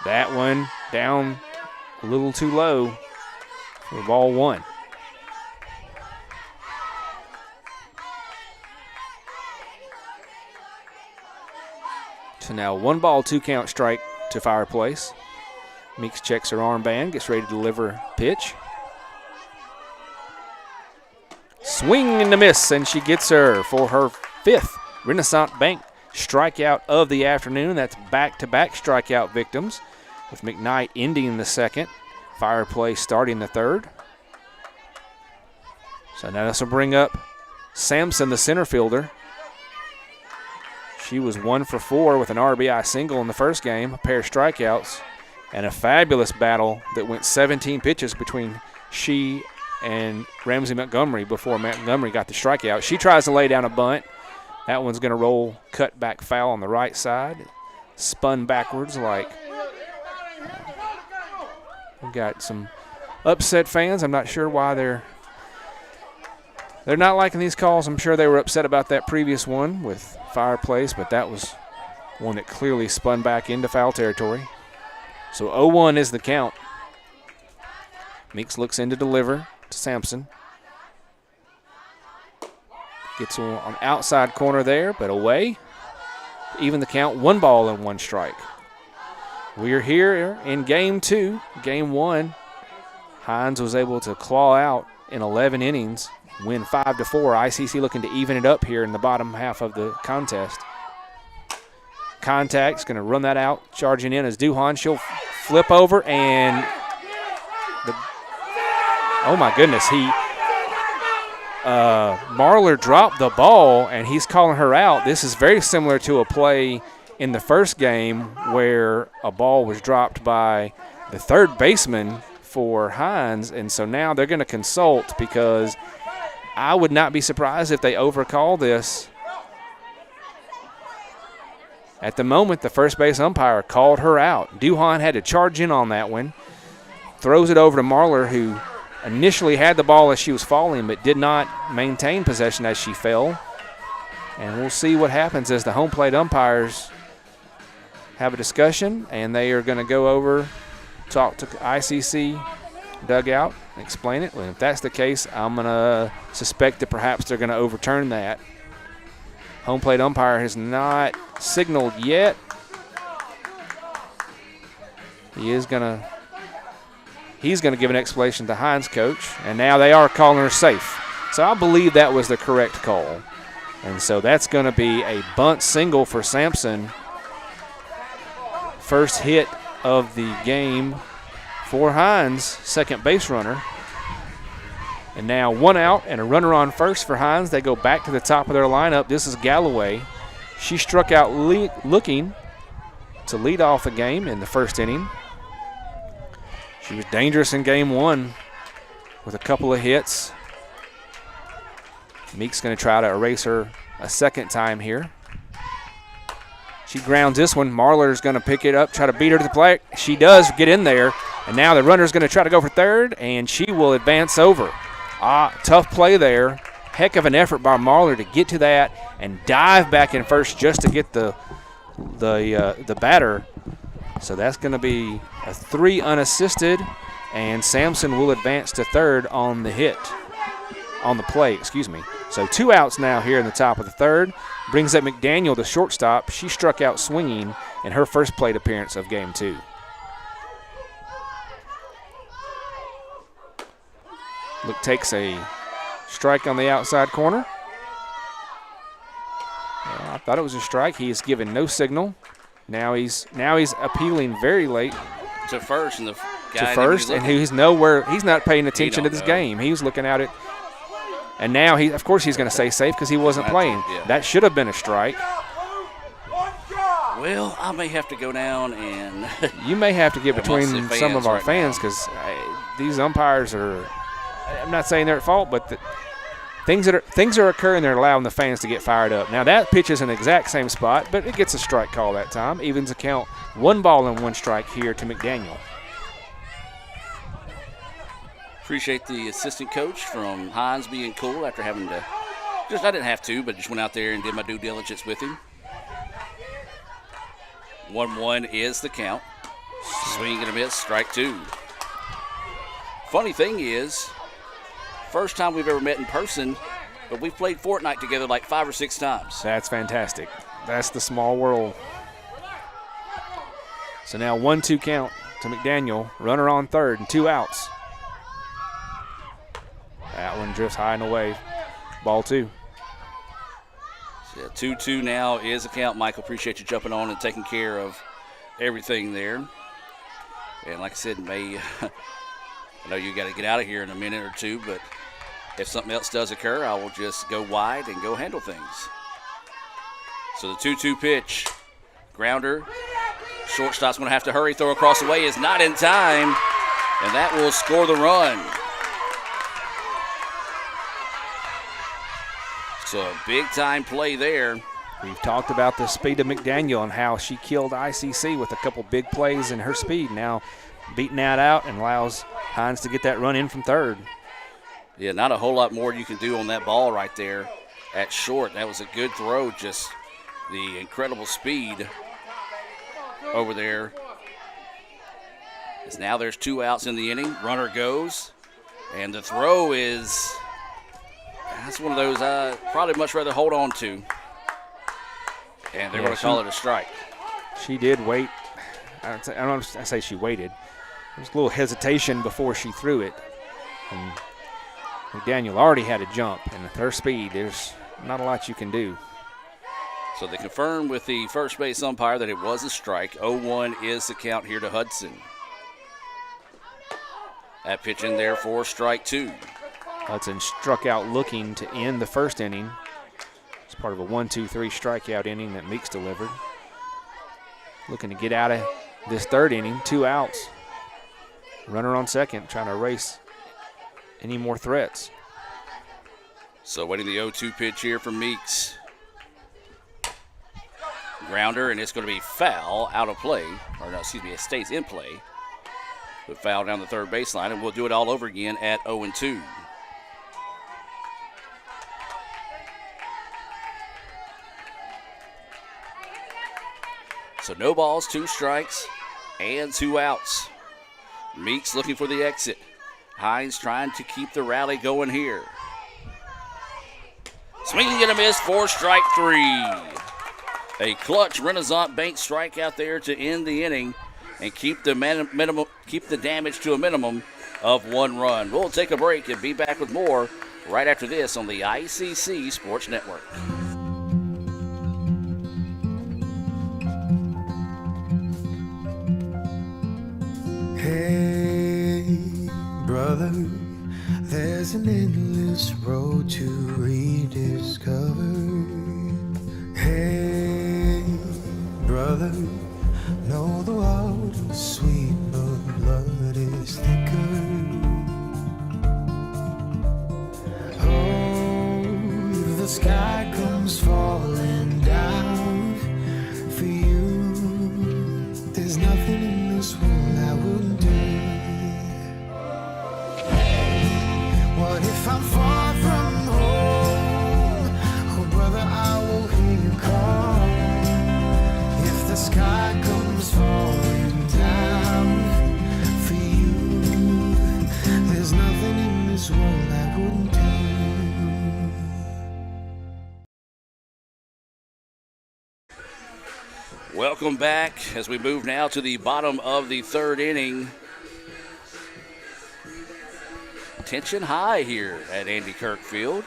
S7: That one down a little too low for ball 1. So now 1 ball, 2 count strike to Fireplace. Meeks checks her armband, gets ready to deliver pitch. Swing and a miss, and she gets her for her 5th Renaissance Bank strikeout of the afternoon. That's back-to-back strikeout victims, with McKnight ending the second, Fireplace starting the third. So now this will bring up Sampson, the center fielder. She was 1 for 4 with an RBI single in the first game, a pair of strikeouts, and a fabulous battle that went 17 pitches between she and Ramsey Montgomery before Montgomery got the strikeout. She tries to lay down a bunt. That one's going to roll cut back foul on the right side. Spun backwards like we got some upset fans. I'm not sure why they're not liking these calls. I'm sure they were upset about that previous one with Fireplace, but that was one that clearly spun back into foul territory. So 0-1 is the count. Meeks looks in to deliver to Sampson. Gets on outside corner there, but away. Even the count, 1 ball and 1 strike. We're here in game 2. Game 1, Hinds was able to claw out in 11 innings, win 5-4. ICC looking to even it up here in the bottom half of the contest. Contact's going to run that out. Charging in is Duhan. She'll flip over, and oh my goodness, Marler dropped the ball, and he's calling her out. This is very similar to a play in the first game where a ball was dropped by the third baseman for Hinds, and so now they're going to consult, because I would not be surprised if they overcall this. At the moment, the first base umpire called her out. Duhan had to charge in on that one. Throws it over to Marler, who initially had the ball as she was falling, but did not maintain possession as she fell. And we'll see what happens as the home plate umpires have a discussion, and they are going to go over, talk to ICC dugout, explain it. Well, if that's the case, I'm going to suspect that perhaps they're going to overturn that. Home plate umpire has not signaled yet. He's going to give an explanation to Hinds coach, and now they are calling her safe. So I believe that was the correct call. And so that's going to be a bunt single for Sampson. First hit of the game for Hinds, second base runner. And now 1 out and a runner on first for Hinds. They go back to the top of their lineup. This is Galloway. She struck out looking to lead off the game in the first inning. She was dangerous in game 1 with a couple of hits. Meek's going to try to erase her a second time here. She grounds this one. Marler's going to pick it up, try to beat her to the plate. She does get in there, and now the runner's going to try to go for third, and she will advance over. Tough play there. Heck of an effort by Marler to get to that and dive back in first just to get the batter. So that's going to be a 3 unassisted, and Sampson will advance to third on the play. So 2 outs now here in the top of the third. Brings up McDaniel, the shortstop. She struck out swinging in her first plate appearance of game 2. takes a strike on the outside corner. Well, I thought it was a strike. He has given no signal. Now he's appealing very late
S6: to first, and the guy
S7: to first, and he's nowhere. He's not paying attention to this
S6: know.
S7: game. He was looking at it, and now of course, he's going to say safe because he wasn't playing. That should have been a strike.
S6: Well, I may have to go down and
S7: you may have to get between some of our
S6: right
S7: fans because these umpires are. I'm not saying they're at fault, but things are occurring. They're allowing the fans to get fired up. Now that pitch is in the exact same spot, but it gets a strike call that time. Evens the count, 1 ball and 1 strike here to McDaniel.
S6: Appreciate the assistant coach from Hinds being cool after having to. I didn't have to, but just went out there and did my due diligence with him. 1-1 is the count. Swing and a miss, strike 2. Funny thing is, first time we've ever met in person, but we've played Fortnite together like 5 or 6 times.
S7: That's fantastic. That's the small world. So now 1-2 count to McDaniel. Runner on third and 2 outs. That one drifts high and away. Ball 2.
S6: 2-2 now is a count. Michael, appreciate you jumping on and taking care of everything there. And like I said, I know you got to get out of here in a minute or two, but if something else does occur, I will just go wide and go handle things. So the 2-2 pitch, grounder. Shortstop's going to have to hurry. Throw across the way is not in time, and that will score the run. So a big-time play there.
S7: We've talked about the speed of McDaniel and how she killed ICC with a couple big plays in her speed. Now beating that out and allows Hinds to get that run in from third.
S6: Yeah, not a whole lot more you can do on that ball right there at short. That was a good throw, just the incredible speed over there. As now there's 2 outs in the inning. Runner goes, and the throw is... That's one of those I probably much rather hold on to. And they're going to call it a strike.
S7: She did wait. I say she waited. There was a little hesitation before she threw it. And McDaniel already had a jump. And at her speed, there's not a lot you can do.
S6: So they confirm with the first base umpire that it was a strike. 0-1 is the count here to Hudson. That pitch in there for strike 2.
S7: Hudson struck out looking to end the first inning. It's part of a 1-2-3 strikeout inning that Meeks delivered. Looking to get out of this third inning, 2 outs. Runner on second, trying to erase any more threats.
S6: So waiting the 0-2 pitch here from Meeks. Grounder, and it's going to be foul out of play. Or no, excuse me, it stays in play. But foul down the third baseline, and we'll do it all over again at 0-2. So no balls, 2 strikes, and 2 outs. Meeks looking for the exit. Hinds trying to keep the rally going here. Swinging and a miss for strike 3. A clutch Renaissance Bank strikeout there to end the inning and keep the damage to a minimum of 1 run. We'll take a break and be back with more right after this on the ICC Sports Network.
S4: Hey, brother, there's an endless road to rediscover. Hey, brother, know the water's sweet, but blood is thicker. Oh, the sky comes falling down for you. There's nothing in this world I wouldn't do. What if I'm far from home? Oh, brother, I will hear you call. If the sky comes falling down for you, there's nothing in this world I wouldn't do.
S6: Welcome back as we move now to the bottom of the third inning. tension high here at Andy Kirk Field.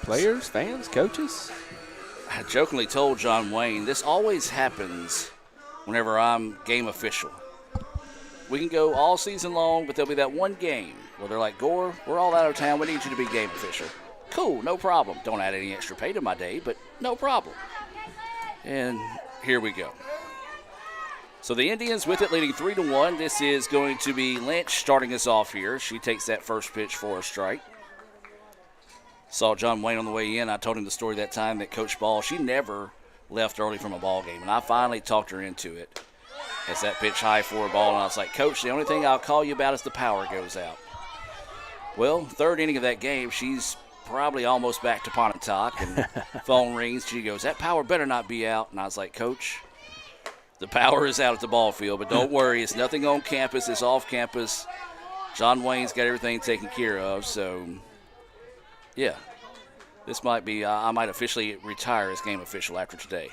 S7: Players, fans, coaches.
S6: I jokingly told John Wayne, this always happens whenever I'm game official. We can go all season long, but there'll be that one game where they're like, Gore, we're all out of town. We need you to be game official. Cool, no problem. Don't add any extra pay to my day, but no problem. And here we go. So the Indians with it leading 3-1. This is going to be Lynch starting us off here. She takes that first pitch for a strike. Saw John Wayne on the way in. I told him the story that time that Coach Ball, she never left early from a ball game, and I finally talked her into it. It's that pitch high for a ball, and I was like, Coach, the only thing I'll call you about is the power goes out. Well, third inning of that game, she's probably almost back to Pontotoc, and phone rings. She goes, that power better not be out. And I was like, Coach, the power is out at the ball field, but don't worry. It's nothing on campus. It's off campus. John Wayne's got everything taken care of, so, yeah. This might be, I might officially retire as game official after today.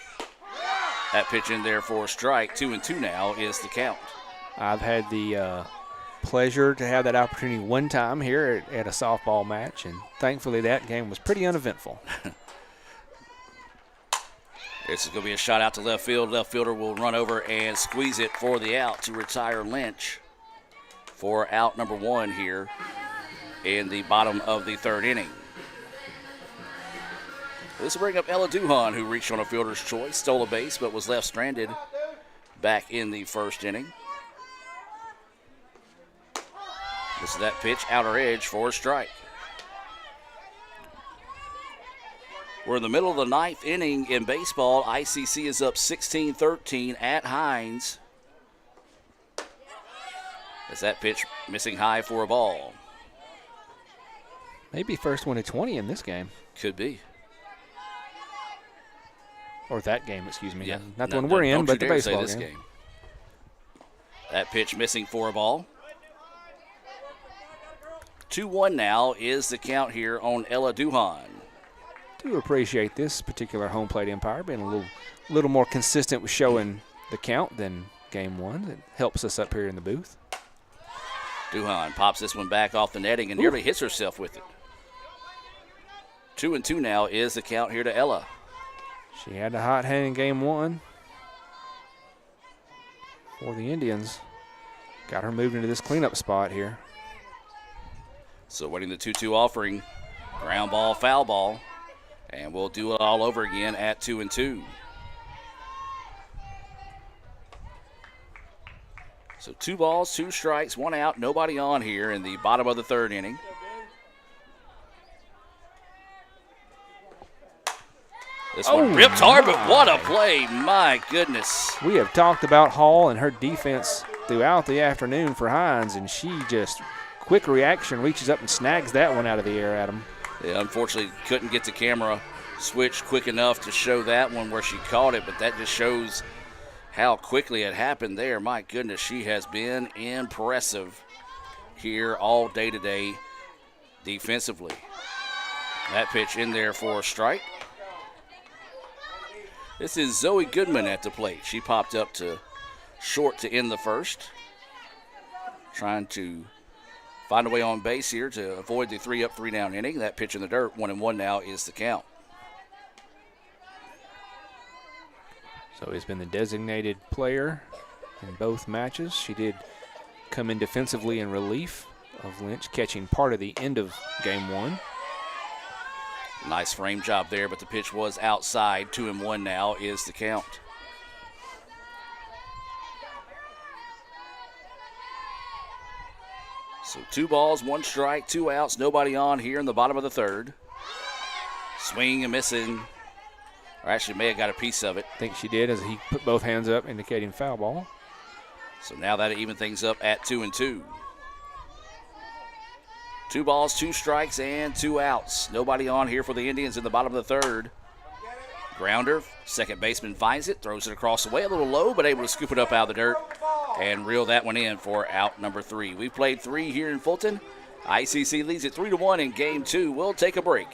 S6: That pitch in there for a strike. 2-2 now is the count.
S7: I've had the pleasure to have that opportunity one time here at a softball match, and thankfully that game was pretty uneventful.
S6: This is going to be a shot out to left field. Left fielder will run over and squeeze it for the out to retire Lynch for out number 1 here in the bottom of the third inning. This will bring up Ella Duhan, who reached on a fielder's choice, stole a base, but was left stranded back in the first inning. This is that pitch, outer edge for a strike. We're in the middle of the 9th inning in baseball. ICC is up 16-13 at Hinds. As that pitch missing high for a ball.
S7: Maybe first one to 20 in this game.
S6: Could be.
S7: Or that game, excuse me.
S6: Yeah.
S7: Not the one we're in, but the baseball
S6: game. That pitch missing for a ball. 2-1 now is the count here on Ella Duhan.
S7: Do appreciate this particular home plate umpire being a little more consistent with showing the count than game 1. It helps us up here in the booth.
S6: Duhan pops this one back off the netting and nearly hits herself with it. 2-2 now is the count here to Ella.
S7: She had a hot hand in game 1 for the Indians. Got her moved into this cleanup spot here.
S6: So waiting the 2-2 offering. Ground ball, foul ball. And we'll do it all over again at 2-2. So 2 balls, 2 strikes, 1 out, nobody on here in the bottom of the third inning. This one ripped hard, but what a play. My goodness.
S7: We have talked about Hall and her defense throughout the afternoon for Hinds, and she just, quick reaction, reaches up and snags that one out of the air, Adam.
S6: Yeah, unfortunately, couldn't get the camera switched quick enough to show that one where she caught it, but that just shows how quickly it happened there. My goodness, she has been impressive here all day today defensively. That pitch in there for a strike. This is Zoe Goodman at the plate. She popped up to short to end the first. Trying to find a way on base here to avoid the 3-up, 3-down inning. That pitch in the dirt, 1-1 now is the count.
S7: So he's been the designated player in both matches. She did come in defensively in relief of Lynch, catching part of the end of game 1.
S6: Nice frame job there, but the pitch was outside. 2-1 now is the count. So 2 balls, 1 strike, 2 outs, nobody on here in the bottom of the third. Swing and missing. Or actually may have got a piece of it.
S7: I think she did as he put both hands up, indicating foul ball.
S6: So now that even things up at 2-2. 2 balls, 2 strikes, and 2 outs. Nobody on here for the Indians in the bottom of the third. Grounder, second baseman finds it, throws it across the way, a little low, but able to scoop it up out of the dirt and reel that one in for out number 3. We've played 3 here in Fulton. ICC leads it 3-1 in game 2. We'll take a break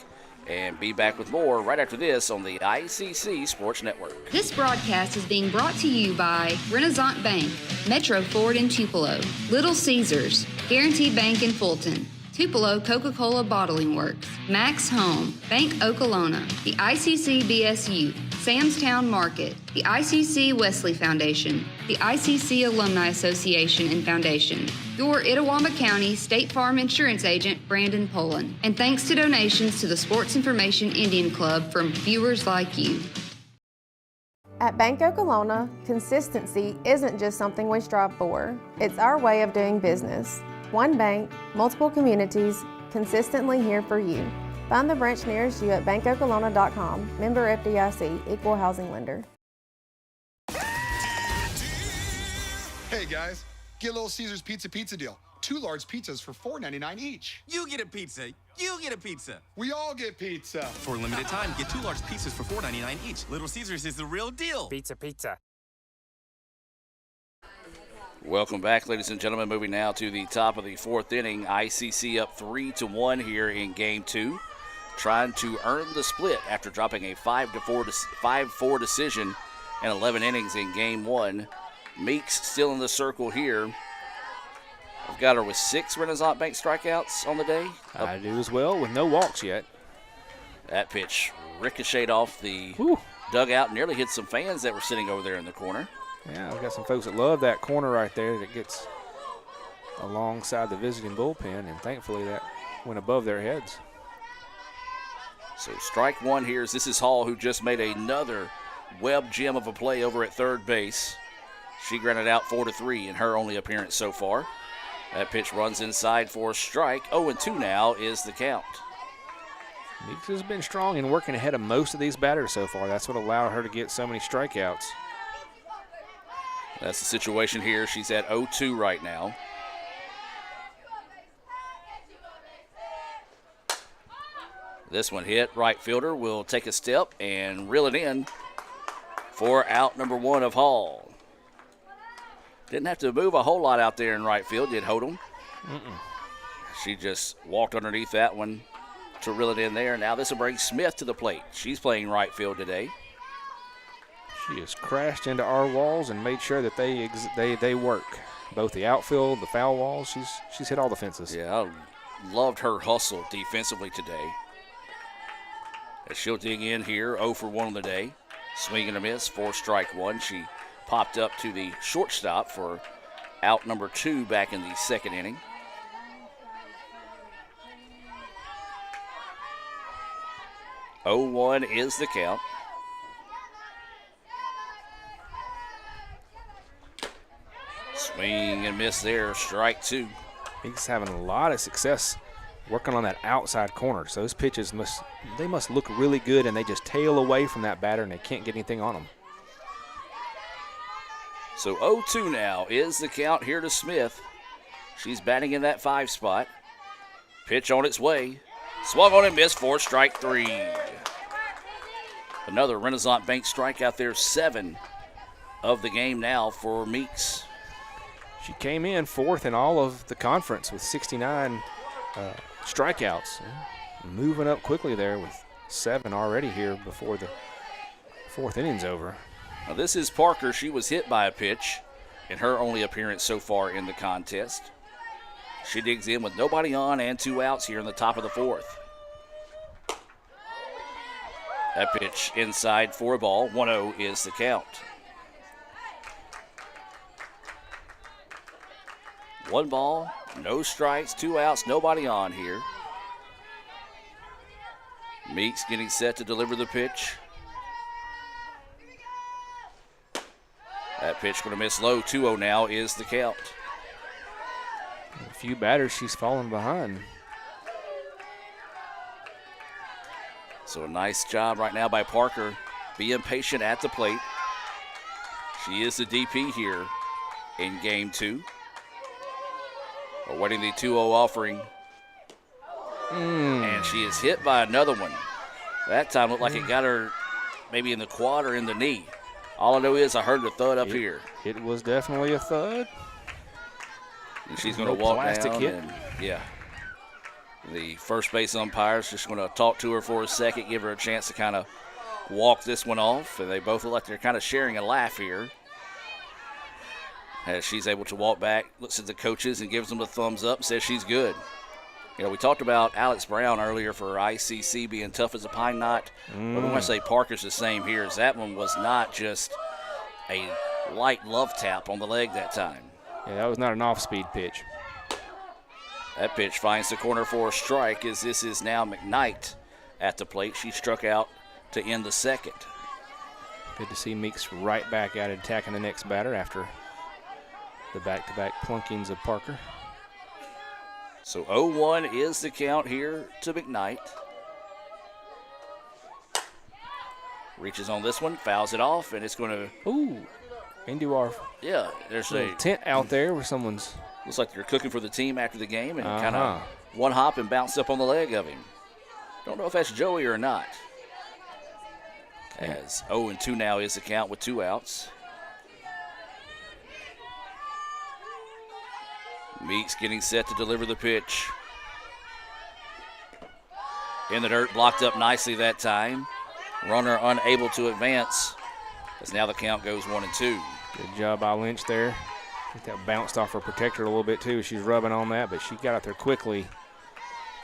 S6: and be back with more right after this on the ICC Sports Network.
S5: This broadcast is being brought to you by Renaissance Bank, Metro Ford in Tupelo, Little Caesars, Guaranteed Bank in Fulton, Tupelo Coca-Cola Bottling Works, Max Home, Bank Okolona, the ICC BSU, Samstown Market, the ICC Wesley Foundation, the ICC Alumni Association and Foundation, your Itawamba County State Farm Insurance Agent, Brandon Poland, and thanks to donations to the Sports Information Indian Club from viewers like you.
S21: At Bank Okolona, consistency isn't just something we strive for, it's our way of doing business. One bank, multiple communities, consistently here for you. Find the branch nearest you at bankokolona.com. Member FDIC, Equal Housing Lender.
S19: Hey guys, get Little Caesars pizza deal. 2 large pizzas for $4.99 each.
S20: You get a pizza. You get a pizza.
S19: We all get pizza.
S20: For a limited time, get 2 large pizzas for $4.99 each. Little Caesars is the real deal.
S7: Pizza.
S6: Welcome back, ladies and gentlemen. Moving now to the top of the 4th inning. ICC up 3-1 here in Game 2. Trying to earn the split after dropping a 5-4 decision in 11 innings in Game 1. Meeks still in the circle here. I've got her with 6 Renaissance Bank strikeouts on the day.
S7: I do as well, with no walks yet.
S6: That pitch ricocheted off the dugout, nearly hit some fans that were sitting over there in the corner.
S7: Yeah, we've got some folks that love that corner right there that gets alongside the visiting bullpen, and thankfully that went above their heads.
S6: So strike one here. This is Hall, who just made another web gem of a play over at third base. She grounded out 4-3 in her only appearance so far. That pitch runs inside for a strike. 0-2 now is the count.
S7: Meeks has been strong in working ahead of most of these batters so far. That's what allowed her to get so many strikeouts.
S6: That's the situation here. She's at 0-2 right now. This one hit. Right fielder will take a step and reel it in for out number 1 of Hall. Didn't have to move a whole lot out there in right field, did Hodum. She just walked underneath that one to reel it in there. Now this will bring Smith to the plate. She's playing right field today.
S7: She has crashed into our walls and made sure that they work. Both the outfield, the foul walls. She's hit all the fences.
S6: Yeah, I loved her hustle defensively today. As she'll dig in here, 0 for 1 on the day. Swing and a miss for strike 1. She popped up to the shortstop for out number 2 back in the 2nd inning. (0-1) is the count. Swing and miss there, strike 2.
S7: He's having a lot of success working on that outside corner. So those pitches must look really good, and they just tail away from that batter, and they can't get anything on them.
S6: So 0-2 now is the count here to Smith. She's batting in that 5 spot. Pitch on its way. Swung on and missed for strike 3. Another Renaissance Bank strikeout there, 7 of the game now for Meeks.
S7: She came in 4th in all of the conference with 69 strikeouts. Moving up quickly there with 7 already here before the 4th inning's over.
S6: Now this is Parker. She was hit by a pitch in her only appearance so far in the contest. She digs in with nobody on and 2 outs here in the top of the 4th. That pitch inside for a ball. 1-0 is the count. 1 ball, no strikes, 2 outs, nobody on here. Meeks getting set to deliver the pitch. That pitch going to miss low. 2-0 now is the count.
S7: A few batters she's fallen behind.
S6: So a nice job right now by Parker being patient at the plate. She is the DP here in game 2. Awaiting the 2-0 offering. And she is hit by another one. That time looked like it got her maybe in the quad or in the knee. All I know is I heard the thud up here.
S7: It was definitely a thud.
S6: And she's going to walk down. And, yeah. The first base umpire is just going to talk to her for a second, give her a chance to kind of walk this one off. And they both look like they're kind of sharing a laugh here. As she's able to walk back, looks at the coaches and gives them a thumbs up and says she's good. You know, we talked about Alex Brown earlier for ICC being tough as a pine knot. But I want to say Parker's the same here, as that one was not just a light love tap on the leg that time.
S7: Yeah, that was not an off-speed pitch.
S6: That pitch finds the corner for a strike, as this is now McKnight at the plate. She struck out to end the second.
S7: Good to see Meeks right back at it, attacking the next batter after the back-to-back plunkings of Parker.
S6: So 0-1 is the count here to McKnight. Reaches on this one, fouls it off, and it's going to...
S7: Ooh, into our
S6: there's
S7: a tent out there where someone's...
S6: Looks like they're cooking for the team after the game, and kind of one hop and bounced up on the leg of him. Don't know if that's Joey or not. As 0-2 now is the count with 2 outs. Meeks getting set to deliver the pitch. In the dirt, blocked up nicely that time. Runner unable to advance, as now the count goes 1-2.
S7: Good job by Lynch there. I think that bounced off her protector a little bit too. She's rubbing on that, but she got out there quickly.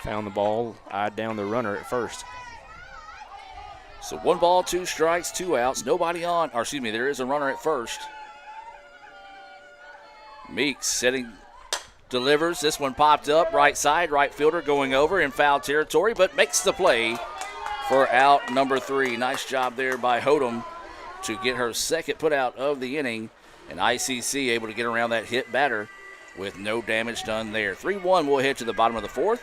S7: Found the ball, eyed down the runner at first.
S6: So 1 ball, 2 strikes, 2 outs. Nobody on, or excuse me, there is a runner at first. Meeks setting, delivers. This one popped up, right side, right fielder going over in foul territory, but makes the play for out number 3. Nice job there by Hodum to get her second put out of the inning, and ICC able to get around that hit batter with no damage done there. 3-1, we'll head to the bottom of the 4th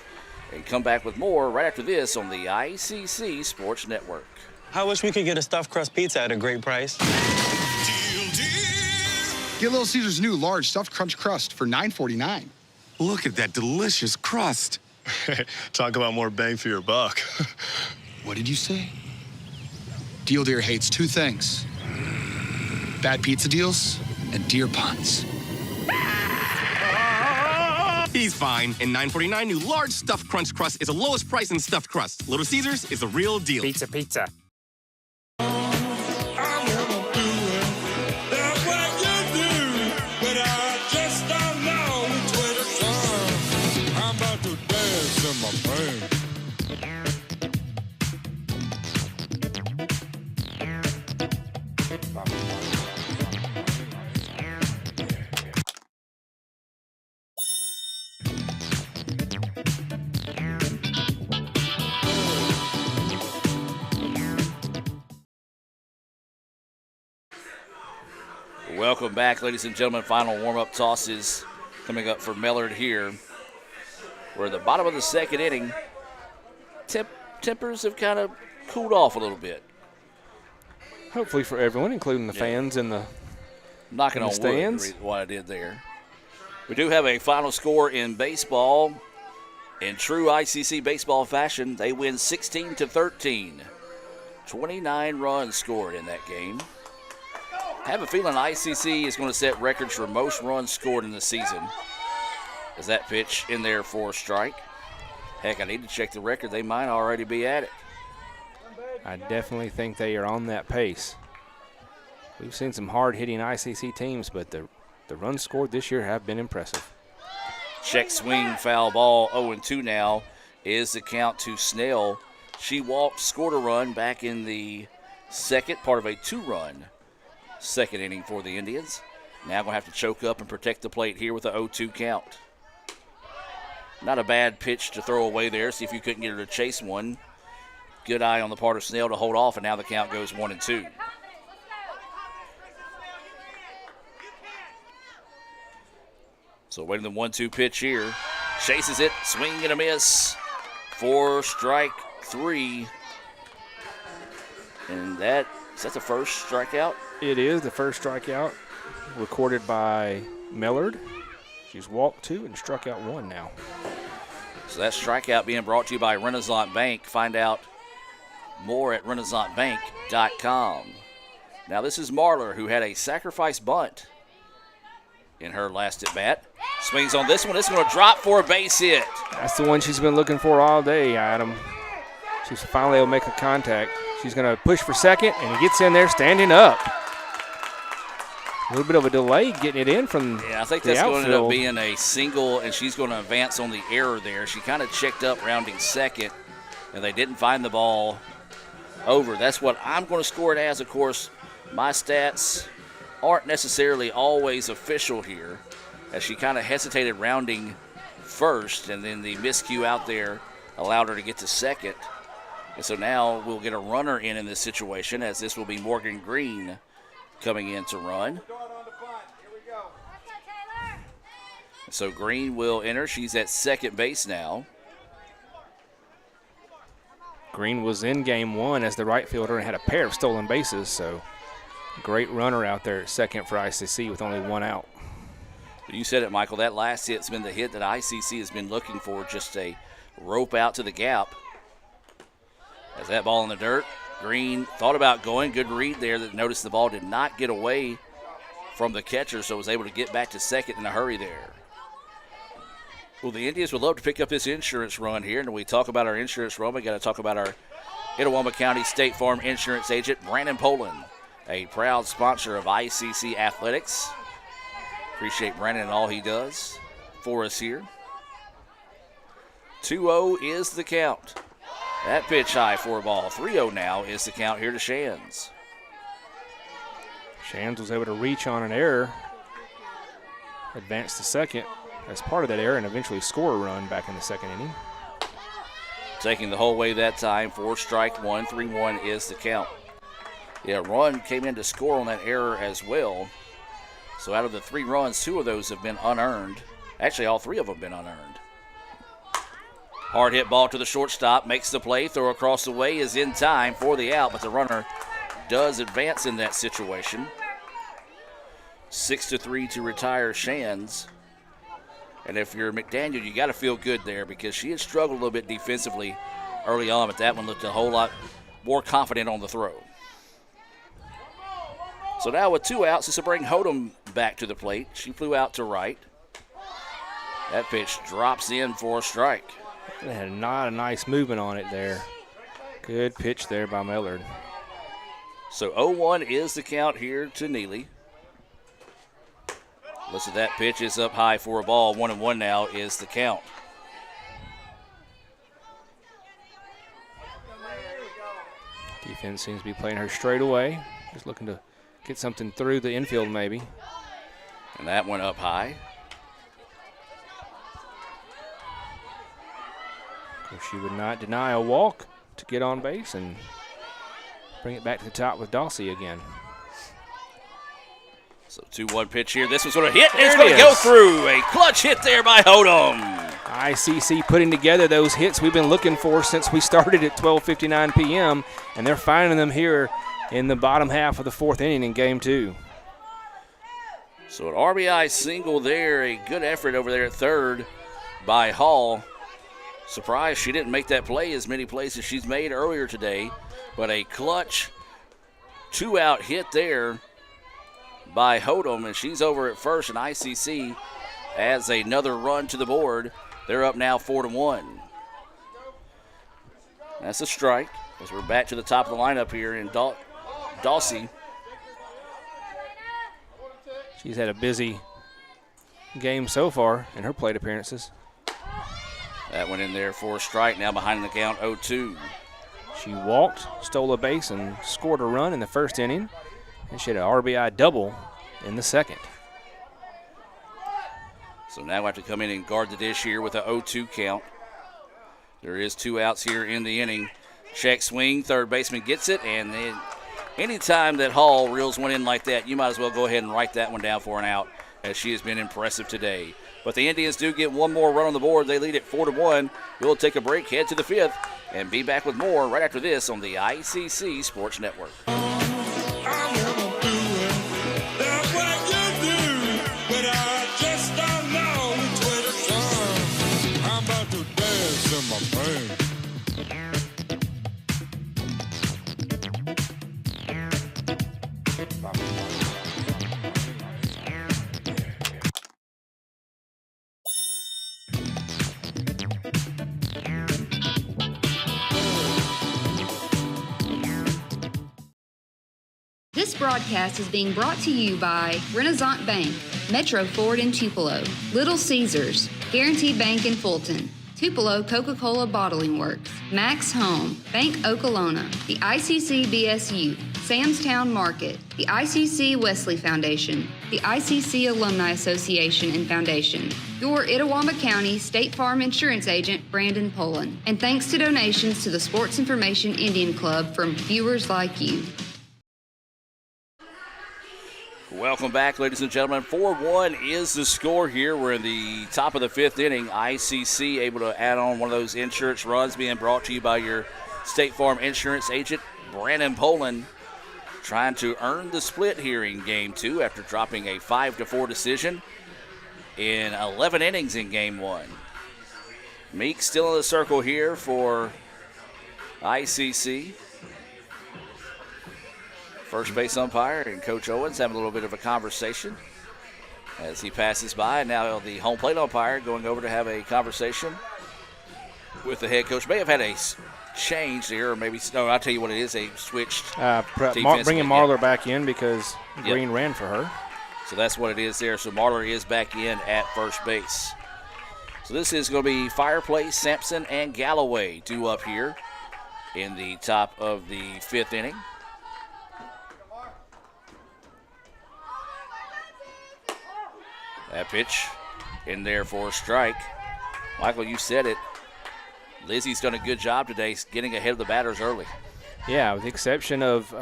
S6: and come back with more right after this on the ICC Sports Network.
S16: I wish we could get a stuffed crust pizza at a great price.
S19: Get Little Caesars' new large stuffed crunch crust for $9.49.
S17: Look at that delicious crust.
S18: Talk about more bang for your buck.
S19: What did you say? Deal Deer hates 2 things: bad pizza deals and deer puns.
S20: He's fine. And $9.49 new large stuffed crunch crust is the lowest price in stuffed crust. Little Caesars is the real deal.
S1: Pizza, pizza.
S6: Welcome back, ladies and gentlemen. Final warm-up tosses coming up for Mellard here. We're at the bottom of the second inning. Tempers have kind of cooled off a little bit.
S7: Hopefully for everyone, including the fans in the
S6: knocking on
S7: stands.
S6: Wood, what I did there. We do have a final score in baseball. In true ICC baseball fashion, they win 16-13. 29 runs scored in that game. I have a feeling ICC is going to set records for most runs scored in the season. Is that pitch in there for a strike? Heck, I need to check the record. They might already be at it.
S7: I definitely think they are on that pace. We've seen some hard-hitting ICC teams, but the runs scored this year have been impressive.
S6: Check swing, foul ball, 0-2 now is the count to Snell. She walked, scored a run back in the second, part of a 2-run second inning for the Indians. Now going to have to choke up and protect the plate here with a 0-2 count. Not a bad pitch to throw away there. See if you couldn't get her to chase one. Good eye on the part of Snell to hold off, and now the count goes 1-2. So waiting the 1-2 pitch here. Chases it, swing and a miss for strike 3. And is that the first strikeout?
S7: It is the first strikeout recorded by Mellard. She's walked 2 and struck out 1 now.
S6: So that strikeout being brought to you by Renaissance Bank. Find out more at renaissancebank.com. Now this is Marler, who had a sacrifice bunt in her last at bat. Swings on this one. This is going to drop for a base hit.
S7: That's the one she's been looking for all day, Adam. She's finally able to make a contact. She's going to push for second, and he gets in there standing up. A little bit of a delay getting it in from
S6: I think
S7: the
S6: that's going to end
S7: outfield.
S6: up being a single, and she's going to advance on the error there. She kind of checked up rounding second, and they didn't find the ball over. That's what I'm going to score it as. Of course, my stats aren't necessarily always official here, as she kind of hesitated rounding first, and then the miscue out there allowed her to get to second. And so now we'll get a runner in this situation, as this will be Morgan Green coming in to run. So Green will enter. She's at second base now.
S7: Green was in game one as the right fielder and had a pair of stolen bases, so great runner out there at second for ICC with only one out.
S6: You said it, Michael. That last hit's been the hit that ICC has been looking for, just a rope out to the gap. As that ball in the dirt, Green thought about going. Good read there. That noticed the ball did not get away from the catcher, so was able to get back to second in a hurry there. Well, the Indians would love to pick up this insurance run here, and when we talk about our insurance run, we got to talk about our Itawamba County State Farm insurance agent, Brandon Poland, a proud sponsor of ICC Athletics. Appreciate Brandon and all he does for us here. 2-0 is the count. That pitch high for a ball. 3-0 now is the count here to Shands.
S7: Shands was able to reach on an error, advance to second as part of that error, and eventually score a run back in the second inning.
S6: Taking the whole way that time for strike one. 3-1 is the count. Yeah, run came in to score on that error as well. So out of the 3 runs, 2 of those have been unearned. Actually, all 3 of them have been unearned. Hard hit ball to the shortstop, makes the play, throw across the way is in time for the out, but the runner does advance in that situation. 6-3 to retire Shands. And if you're McDaniel, you got to feel good there, because she had struggled a little bit defensively early on, but that one looked a whole lot more confident on the throw. So now with 2 outs, this will bring Hodum back to the plate. She flew out to right. That pitch drops in for a strike.
S7: They had not a nice movement on it there. Good pitch there by Millard.
S6: So 0-1 is the count here to Neely. Listen, that pitch is up high for a ball. 1-1 now is the count.
S7: Defense seems to be playing her straight away. Just looking to get something through the infield maybe.
S6: And that one up high.
S7: She would not deny a walk to get on base and bring it back to the top with Dawsey again.
S6: So 2-1 pitch here. This one's going to hit. It's going to go through. A clutch hit there by Hodum.
S7: ICC putting together those hits we've been looking for since we started at 12:59 p.m., and they're finding them here in the bottom half of the 4th inning in game 2.
S6: So an RBI single there. A good effort over there at third by Hall. Surprised she didn't make that play as many plays as she's made earlier today, but a clutch 2-out hit there by Hodum, and she's over at first, and ICC adds another run to the board. They're up now 4-1. That's a strike as we're back to the top of the lineup here in Dawsey.
S7: She's had a busy game so far in her plate appearances.
S6: That went in there for a strike, now behind the count 0-2.
S7: She walked, stole a base, and scored a run in the first inning, and she had an RBI double in the second.
S6: So now we have to come in and guard the dish here with a 0-2 count. There is 2 outs here in the inning. Check swing, third baseman gets it, and then anytime that Hall reels one in like that, you might as well go ahead and write that one down for an out, as she has been impressive today. But the Indians do get one more run on the board. They lead it 4-1. We'll take a break, head to the 5th, and be back with more right after this on the ICC Sports Network.
S5: This broadcast is being brought to you by Renaissance Bank, Metro Ford in Tupelo, Little Caesars, Guaranteed Bank in Fulton, Tupelo Coca-Cola Bottling Works, Max Home, Bank Okolona, the ICC BSU, Samstown Market, the ICC Wesley Foundation, the ICC Alumni Association and Foundation, your Itawamba County State Farm Insurance Agent, Brandon Poland, and thanks to donations to the Sports Information Indian Club from viewers like you.
S6: Welcome back, ladies and gentlemen. 4-1 is the score here. We're in the top of the 5th inning. ICC able to add on one of those insurance runs, being brought to you by your State Farm Insurance Agent, Brandon Poland, trying to earn the split here in Game 2 after dropping a 5-4 decision in 11 innings in Game 1. Meek still in the circle here for ICC. First base umpire and Coach Owens having a little bit of a conversation as he passes by. And now the home plate umpire going over to have a conversation with the head coach. May have had a change there, or maybe, no, I'll tell you what it is. They switched
S7: bringing Marler back in because Green ran for her.
S6: So that's what it is there. So Marler is back in at first base. So this is going to be Fireplace, Sampson, and Galloway due up here in the top of the 5th inning. That pitch in there for a strike. Michael, you said it. Lizzie's done a good job today getting ahead of the batters early.
S7: Yeah, with the exception of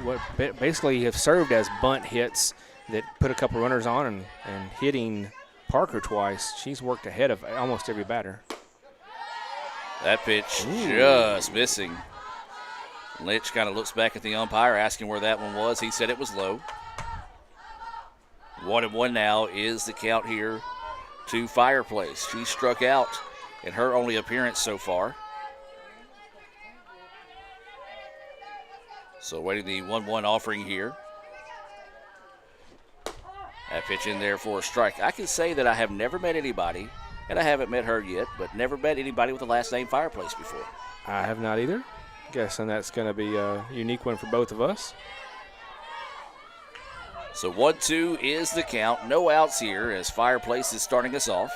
S7: what basically have served as bunt hits that put a couple runners on and hitting Parker twice. She's worked ahead of almost every batter.
S6: That pitch just missing. Lynch kind of looks back at the umpire, asking where that one was. He said it was low. 1-1 now is the count here to Fireplace. She struck out in her only appearance so far. So waiting the 1-1 offering here. That pitch in there for a strike. I can say that I have never met anybody, and I haven't met her yet, but never met anybody with the last name Fireplace before.
S7: I have not either. Guessing that's going to be a unique one for both of us.
S6: So 1-2 is the count. No outs here as Fireplace is starting us off.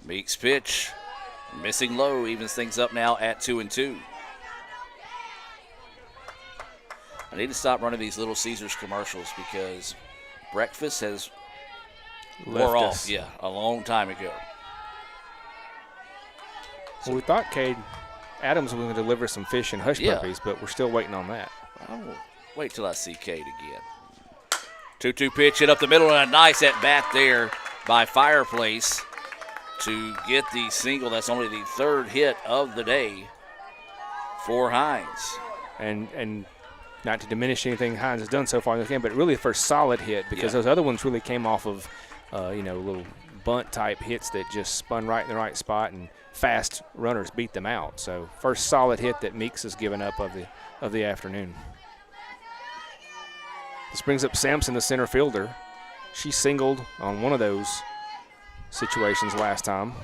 S6: Meek's pitch, missing low, evens things up now at 2-2. I need to stop running these Little Caesars commercials because breakfast has wore off, a long time ago.
S7: Well, we thought Cade Adams was going to deliver some fish and hush puppies, but we're still waiting on that.
S6: I will wait till I see Cade again. 2-2 pitch hit up the middle, and a nice at bat there by Fireplace to get the single. That's only the 3rd hit of the day for Hinds.
S7: And not to diminish anything Hinds has done so far in this game, but really the first solid hit because those other ones really came off of, little bunt type hits that just spun right in the right spot and fast runners beat them out. So first solid hit that Meeks has given up of the afternoon. This brings up Sampson, the center fielder. She singled on one of those situations last time.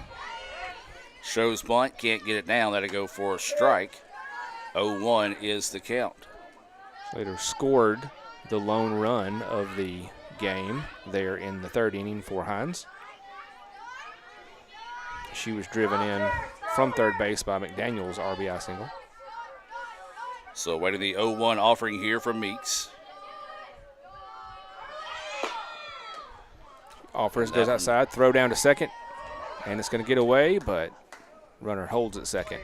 S6: Shows bunt, can't get it down. That'll go for a strike. 0-1 is the count.
S7: Slater scored the lone run of the game there in the 3rd inning for Hinds. She was driven in from 3rd base by McDaniel's RBI single.
S6: So waiting the 0-1 offering here from Meeks.
S7: Offers goes outside, throw down to second, and it's going to get away, but runner holds at second.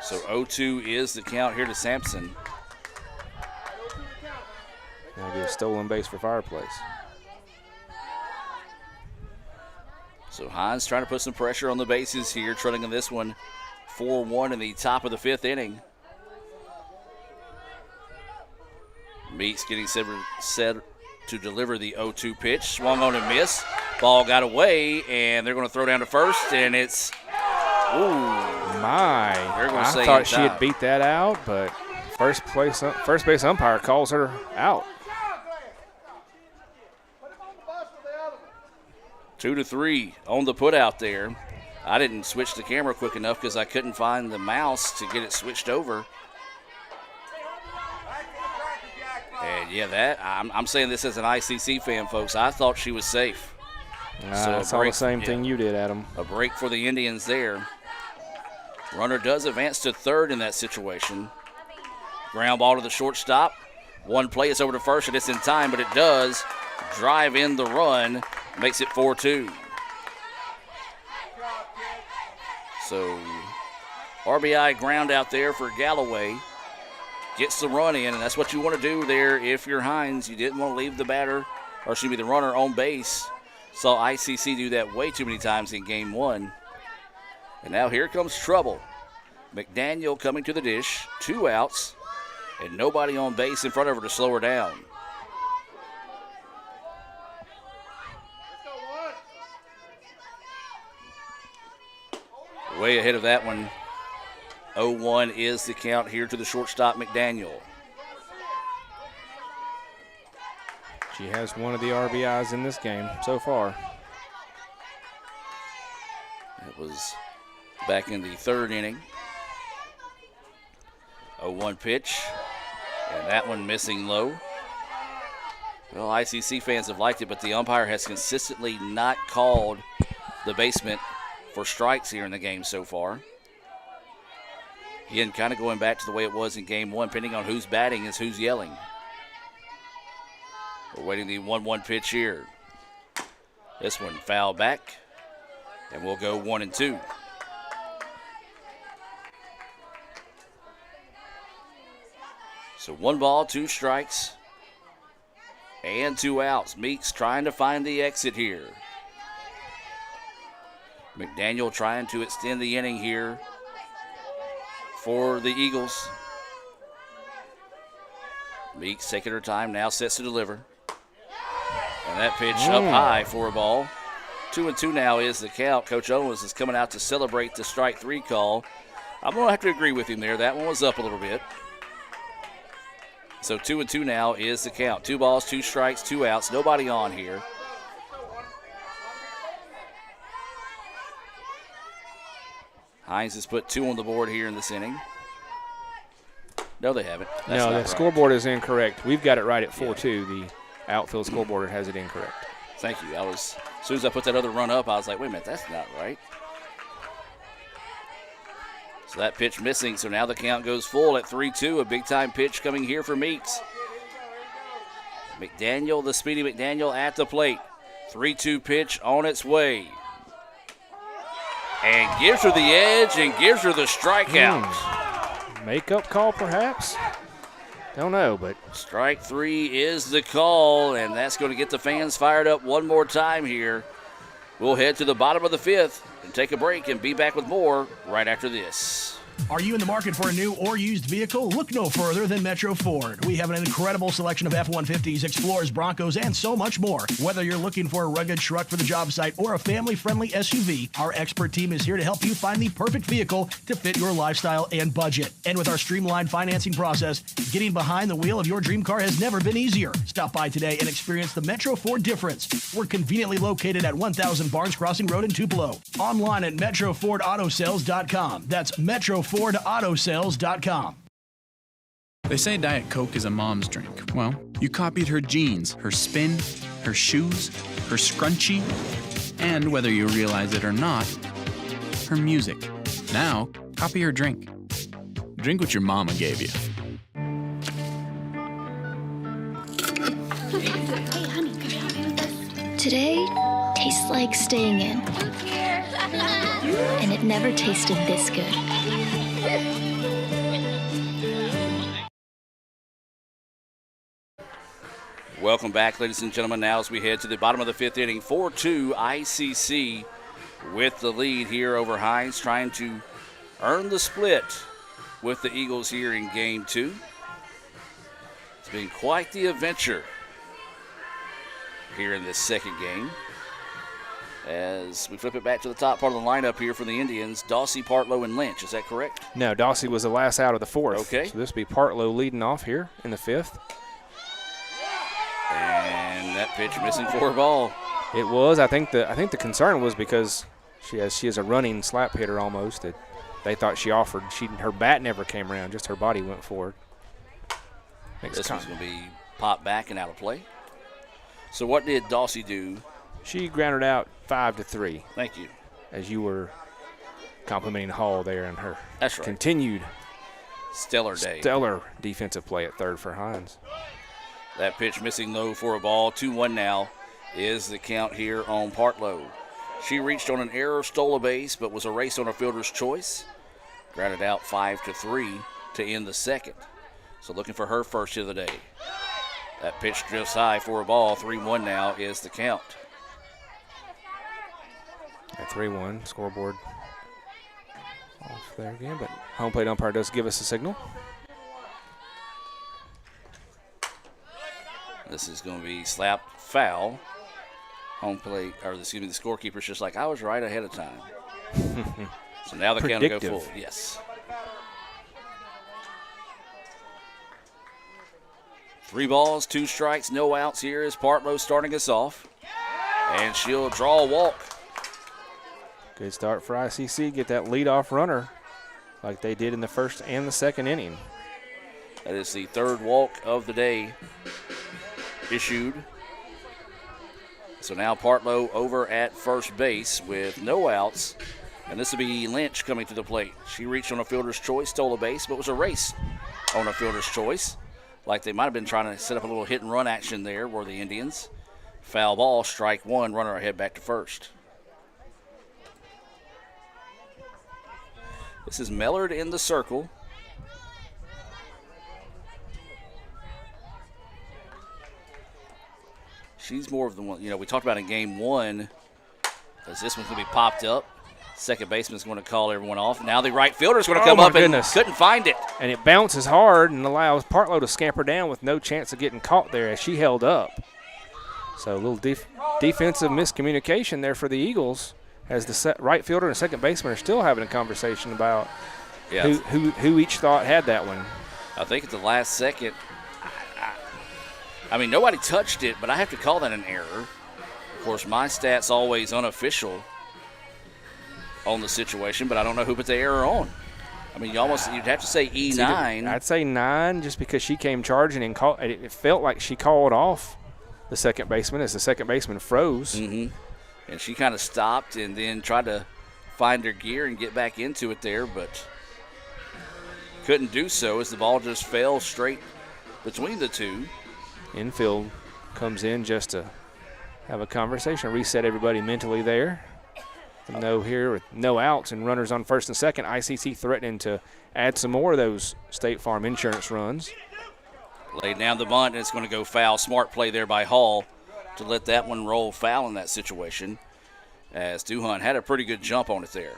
S6: So 0-2 is the count here to Sampson.
S7: That'll be a stolen base for Fireplace.
S6: So Hinds trying to put some pressure on the bases here, trailing in this one 4-1 in the top of the 5th inning. Meeks getting set to deliver the 0-2 pitch. Swung on and missed. Ball got away, and they're going to throw down to first, and it's,
S7: my. I thought she had beat that out, but first base umpire calls her out.
S6: 2-3 on the put out there. I didn't switch the camera quick enough because I couldn't find the mouse to get it switched over. Yeah, I'm saying this as an ICC fan, folks. I thought she was safe.
S7: I saw the same thing you did, Adam.
S6: A break for the Indians there. Runner does advance to third in that situation. Ground ball to the shortstop. One play, it's over to first, and it's in time, but it does drive in the run, makes it 4-2. So RBI ground out there for Galloway. Gets the run in, and that's what you want to do there if you're Hinds. You didn't want to leave the the runner on base. Saw ICC do that way too many times in game one. And now here comes trouble. McDaniel coming to the dish, 2 outs, and nobody on base in front of her to slow her down. Way ahead of that one. 0-1 is the count here to the shortstop, McDaniel.
S7: She has one of the RBIs in this game so far.
S6: It was back in the third inning. 0-1 pitch, and that one missing low. Well, ICC fans have liked it, but the umpire has consistently not called the basement for strikes here in the game so far. Again, kind of going back to the way it was in game one, depending on who's batting is who's yelling. We're waiting the 1-1 pitch here. This one foul back, and we'll go 1-2. So 1 ball, 2 strikes, and 2 outs. Meeks trying to find the exit here. McDaniel trying to extend the inning here for the Eagles. Meeks taking her time, now sets to deliver. And that pitch up high for a ball. 2-2 now is the count. Coach Owens is coming out to celebrate the strike 3 call. I'm going to have to agree with him there. That one was up a little bit. So 2-2 now is the count. 2 balls, 2 strikes, 2 outs. Nobody on here. Hinds has put 2 on the board here in this inning. No, they haven't. That's
S7: no, the
S6: right.
S7: Scoreboard is incorrect. We've got it right at 4-2. The outfield scoreboard has it incorrect.
S6: Thank you. As soon as I put that other run up, I was like, wait a minute, that's not right. So that pitch missing, so now the count goes full at 3-2. A big-time pitch coming here for Meeks. McDaniel, the speedy McDaniel at the plate. 3-2 pitch on its way. And gives her the edge and gives her the strikeout.
S7: Makeup call, perhaps? Don't know, but
S6: strike 3 is the call, and that's going to get the fans fired up one more time here. We'll head to the bottom of the 5th and take a break and be back with more right after this.
S2: Are you in the market for a new or used vehicle? Look no further than Metro Ford. We have an incredible selection of F-150s, Explorers, Broncos, and so much more. Whether you're looking for a rugged truck for the job site or a family-friendly SUV, our expert team is here to help you find the perfect vehicle to fit your lifestyle and budget. And with our streamlined financing process, getting behind the wheel of your dream car has never been easier. Stop by today and experience the Metro Ford difference. We're conveniently located at 1000 Barnes Crossing Road in Tupelo. Online at MetroFordAutoSales.com. That's MetroFordAutoSales.com.
S1: They say Diet Coke is a mom's drink. Well, you copied her jeans, her spin, her shoes, her scrunchie, and whether you realize it or not, her music. Now, copy her drink. Drink what your mama gave you.
S8: Hey, honey, could you help me with this?
S22: Today tastes like staying in. And it never tasted this good.
S6: Welcome back, ladies and gentlemen. Now as we head to the bottom of the 5th inning, 4-2 ICC with the lead here over Hinds, trying to earn the split with the Eagles here in game 2. It's been quite the adventure here in this second game. As we flip it back to the top part of the lineup here for the Indians, Dawsey, Partlow, and Lynch. Is that correct?
S7: No, Dawsey was the last out of the 4th.
S6: Okay.
S7: So this will be Partlow leading off here in the 5th.
S6: And that pitch missing for a ball.
S7: It was. I think the concern was because she has a running slap hitter almost that they thought she offered. Her bat never came around, just her body went forward.
S6: This one's going to be pop back and out of play. So what did Dawsey do?
S7: She grounded out 5-3.
S6: Thank you.
S7: As you were complimenting Hall there in her
S6: That's right.
S7: continued
S6: stellar day.
S7: Stellar defensive play at third for Hinds.
S6: That pitch missing low for a ball. 2-1 now is the count here on Partlow. She reached on an error, stole a base, but was erased on a fielder's choice. Grounded out 5-3 to end the second. So looking for her first hit of the day. That pitch drifts high for a ball. 3-1 now is the count.
S7: At 3-1, scoreboard off there again, but home plate umpire does give us a signal.
S6: This is going to be slapped foul. Home plate, or the scorekeeper's just like, I was right ahead of time. So now the count will go full. Yes. 3 balls, 2 strikes, no outs here as Partlow starting us off. And she'll draw a walk.
S7: Good start for ICC. Get that leadoff runner like they did in the first and the second inning.
S6: That is the 3rd walk of the day issued. So now Partlow over at first base with no outs. And this will be Lynch coming to the plate. She reached on a fielder's choice, stole a base, but was erased on a fielder's choice. Like they might have been trying to set up a little hit and run action there were the Indians. Foul ball, strike 1, runner ahead back to first. This is Mellard in the circle. She's more of the one, we talked about in game 1, as this one's going to be popped up. Second baseman's going to call everyone off. Now the right fielder's going to come up and couldn't find it.
S7: And it bounces hard and allows Partlow to scamper down with no chance of getting caught there as she held up. So a little defensive miscommunication there for the Eagles as the right fielder and second baseman are still having a conversation about who each thought had that one.
S6: I think at the last second, I mean, nobody touched it, but I have to call that an error. Of course, my stat's always unofficial on the situation, but I don't know who put the error on. I mean, you'd have to say E9.
S7: I'd say 9 just because she came charging and it felt like she called off the second baseman as the second baseman froze.
S6: Mm-hmm. And she kind of stopped and then tried to find her gear and get back into it there, but couldn't do so as the ball just fell straight between the two.
S7: Infield comes in just to have a conversation, reset everybody mentally there. No here with no outs and runners on first and second. ICC threatening to add some more of those State Farm insurance runs.
S6: Laid down the bunt, and it's going to go foul. Smart play there by Hall to let that one roll foul in that situation, as Duhan had a pretty good jump on it there.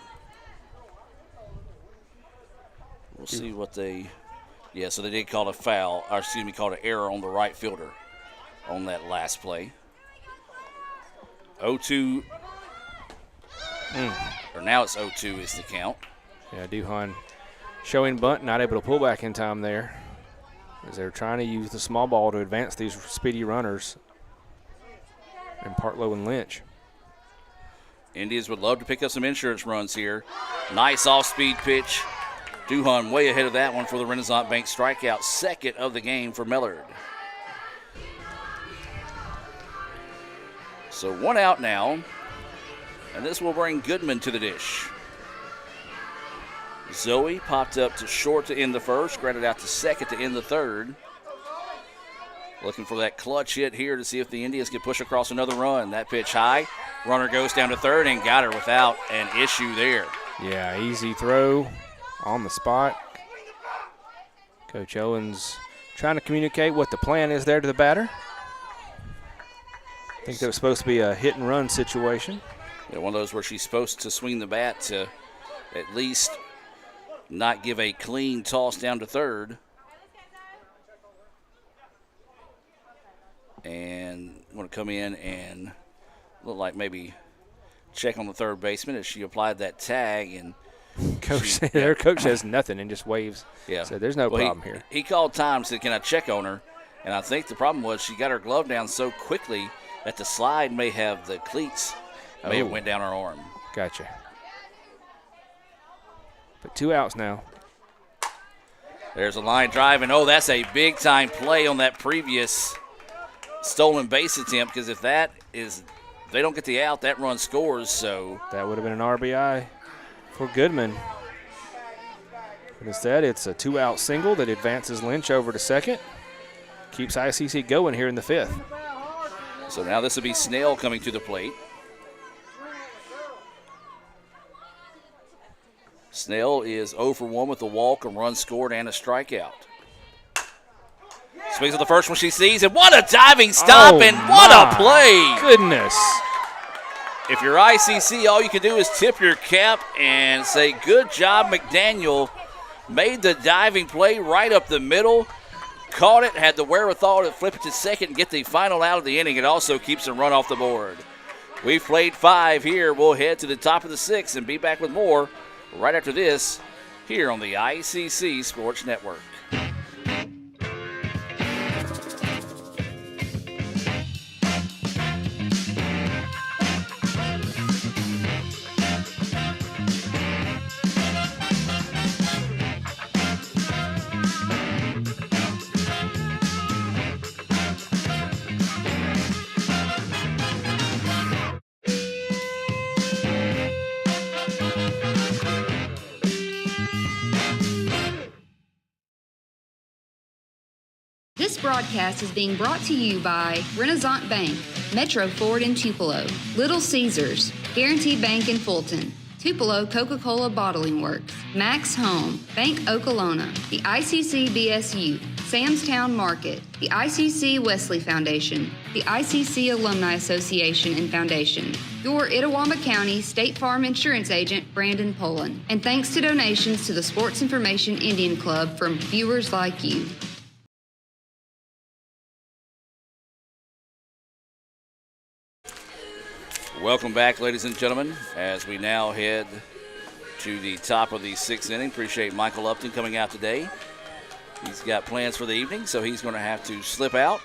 S6: We'll see what they – yeah, so they did call a foul – or excuse me, called an error on the right fielder on that last play. 0-2 – or now it's 0-2 is the count.
S7: Yeah, Duhan showing bunt, not able to pull back in time there as they're trying to use the small ball to advance these speedy runners in Partlow and Lynch.
S6: Indians would love to pick up some insurance runs here. Nice off-speed pitch. Duhan way ahead of that one for the Renaissance Bank strikeout. Second of the game for Millard. So 1 out now. And this will bring Goodman to the dish. Zoe popped up to short to end the first, grounded out to second to end the third. Looking for that clutch hit here to see if the Indians can push across another run. That pitch high. Runner goes down to third and got her without an issue there.
S7: Yeah, easy throw on the spot. Coach Owens trying to communicate what the plan is there to the batter. I think that was supposed to be a hit and run situation.
S6: Yeah, one of those where she's supposed to swing the bat to at least not give a clean toss down to third. And want to come in and look like maybe check on the third baseman as she applied that tag. And
S7: coach has nothing and just waves.
S6: Yeah.
S7: So there's no problem here.
S6: He called time, said, can I check on her? And I think the problem was she got her glove down so quickly that the slide may have the cleats may have went down her arm.
S7: Gotcha. But 2 outs now.
S6: There's a line drive, and oh, that's a big-time play on that previous stolen base attempt, because if they don't get the out, that run scores. So
S7: that would have been an RBI for Goodman. But instead, it's a 2-out single that advances Lynch over to second. Keeps ICC going here in the 5th.
S6: So now this will be Snell coming to the plate. Snell is 0 for 1 with a walk, a run scored, and a strikeout. Swings at the first one she sees, and what a diving stop, and what a play!
S7: Goodness.
S6: If you're ICC, all you can do is tip your cap and say, good job, McDaniel. Made the diving play right up the middle, caught it, had the wherewithal to flip it to second and get the final out of the inning. It also keeps a run off the board. We've played 5 here. We'll head to the top of the 6th and be back with more right after this here on the ICC Sports Network.
S5: This broadcast is being brought to you by Renaissance Bank, Metro Ford in Tupelo, Little Caesars, Guaranteed Bank in Fulton, Tupelo Coca-Cola Bottling Works, Max Home, Bank Okolona, the ICC BSU, Samstown Market, the ICC Wesley Foundation, the ICC Alumni Association and Foundation, your Itawamba County State Farm Insurance Agent, Brandon Poland, and thanks to donations to the Sports Information Indian Club from viewers like you.
S6: Welcome back, ladies and gentlemen, as we now head to the top of the 6th inning. Appreciate Michael Upton coming out today. He's got plans for the evening, so he's going to have to slip out.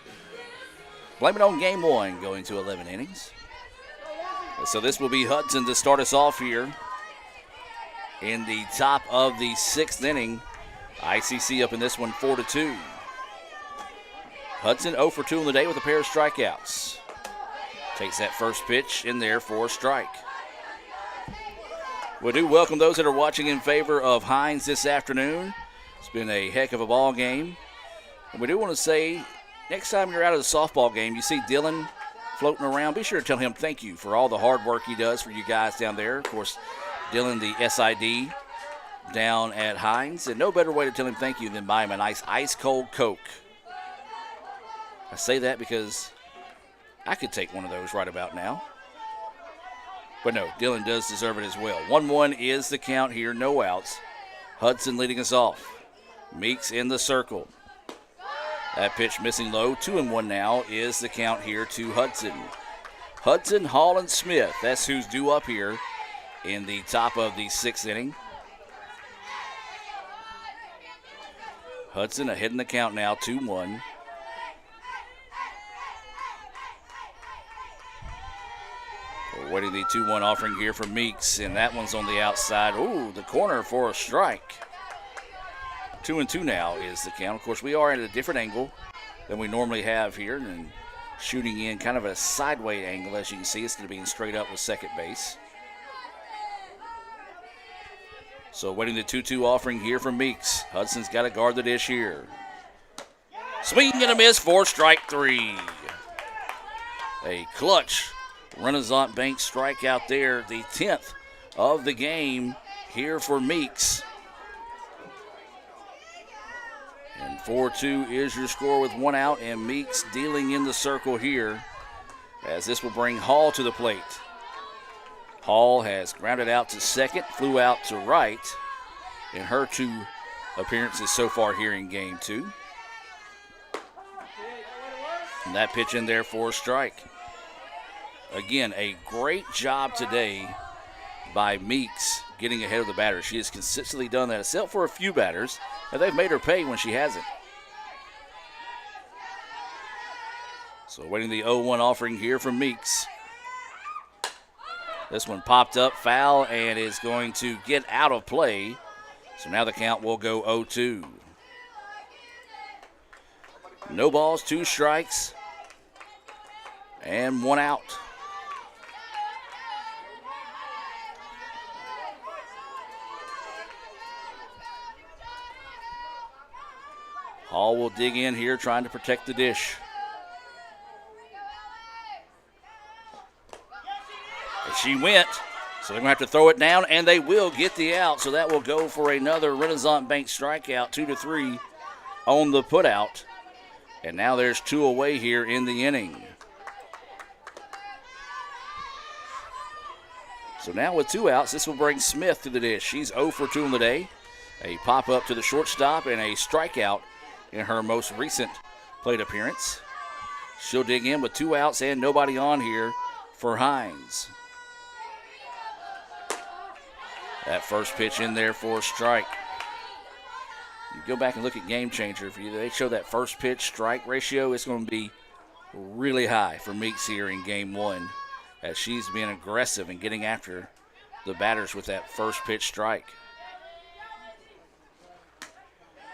S6: Blame it on game 1, going to 11 innings. So this will be Hudson to start us off here in the top of the 6th inning. ICC up in this one 4-2. Hudson 0 for 2 on the day with a pair of strikeouts. Takes that first pitch in there for a strike. We do welcome those that are watching in favor of Hinds this afternoon. It's been a heck of a ball game. And we do want to say, next time you're out of the softball game, you see Dylan floating around, be sure to tell him thank you for all the hard work he does for you guys down there. Of course, Dylan, the SID down at Hinds. And no better way to tell him thank you than buy him a nice ice-cold Coke. I say that because I could take one of those right about now. But no, Dylan does deserve it as well. 1-1 is the count here, no outs. Hudson leading us off. Meeks in the circle. That pitch missing low. 2-1 now is the count here to Hudson. Hudson, Hall, and Smith. That's who's due up here in the top of the 6th inning. Hudson ahead in the count now, 2-1. We're waiting the 2-1 offering here from Meeks, and that one's on the outside. Ooh, the corner for a strike. 2-2 now is the count. Of course, we are at a different angle than we normally have here, and shooting in kind of a sideway angle. As you can see, instead of being straight up with second base. So waiting the 2-2 offering here from Meeks. Hudson's got to guard the dish here. Swing and a miss for strike 3. A clutch Renaissance Bank strikeout there, the 10th of the game here for Meeks. And 4-2 is your score with 1 out, and Meeks dealing in the circle here as this will bring Hall to the plate. Hall has grounded out to second, flew out to right in her 2 appearances so far here in game 2. And that pitch in there for a strike. Again, a great job today by Meeks getting ahead of the batter. She has consistently done that, except for a few batters, and they've made her pay when she hasn't. So waiting the 0-1 offering here from Meeks. This one popped up, foul, and is going to get out of play. So now the count will go 0-2. No balls, 2 strikes, and 1 out. Hall will dig in here trying to protect the dish. And she went, so they're going to have to throw it down, and they will get the out. So that will go for another Renaissance Bank strikeout, 2-3 on the putout. And now there's 2 away here in the inning. So now with 2 outs, this will bring Smith to the dish. She's 0 for 2 on the day. A pop-up to the shortstop and a strikeout in her most recent plate appearance. She'll dig in with 2 outs and nobody on here for Hinds. That first pitch in there for a strike. You go back and look at Game Changer. If they show that first pitch strike ratio, it's going to be really high for Meeks here in Game 1, as she's being aggressive and getting after the batters with that first pitch strike.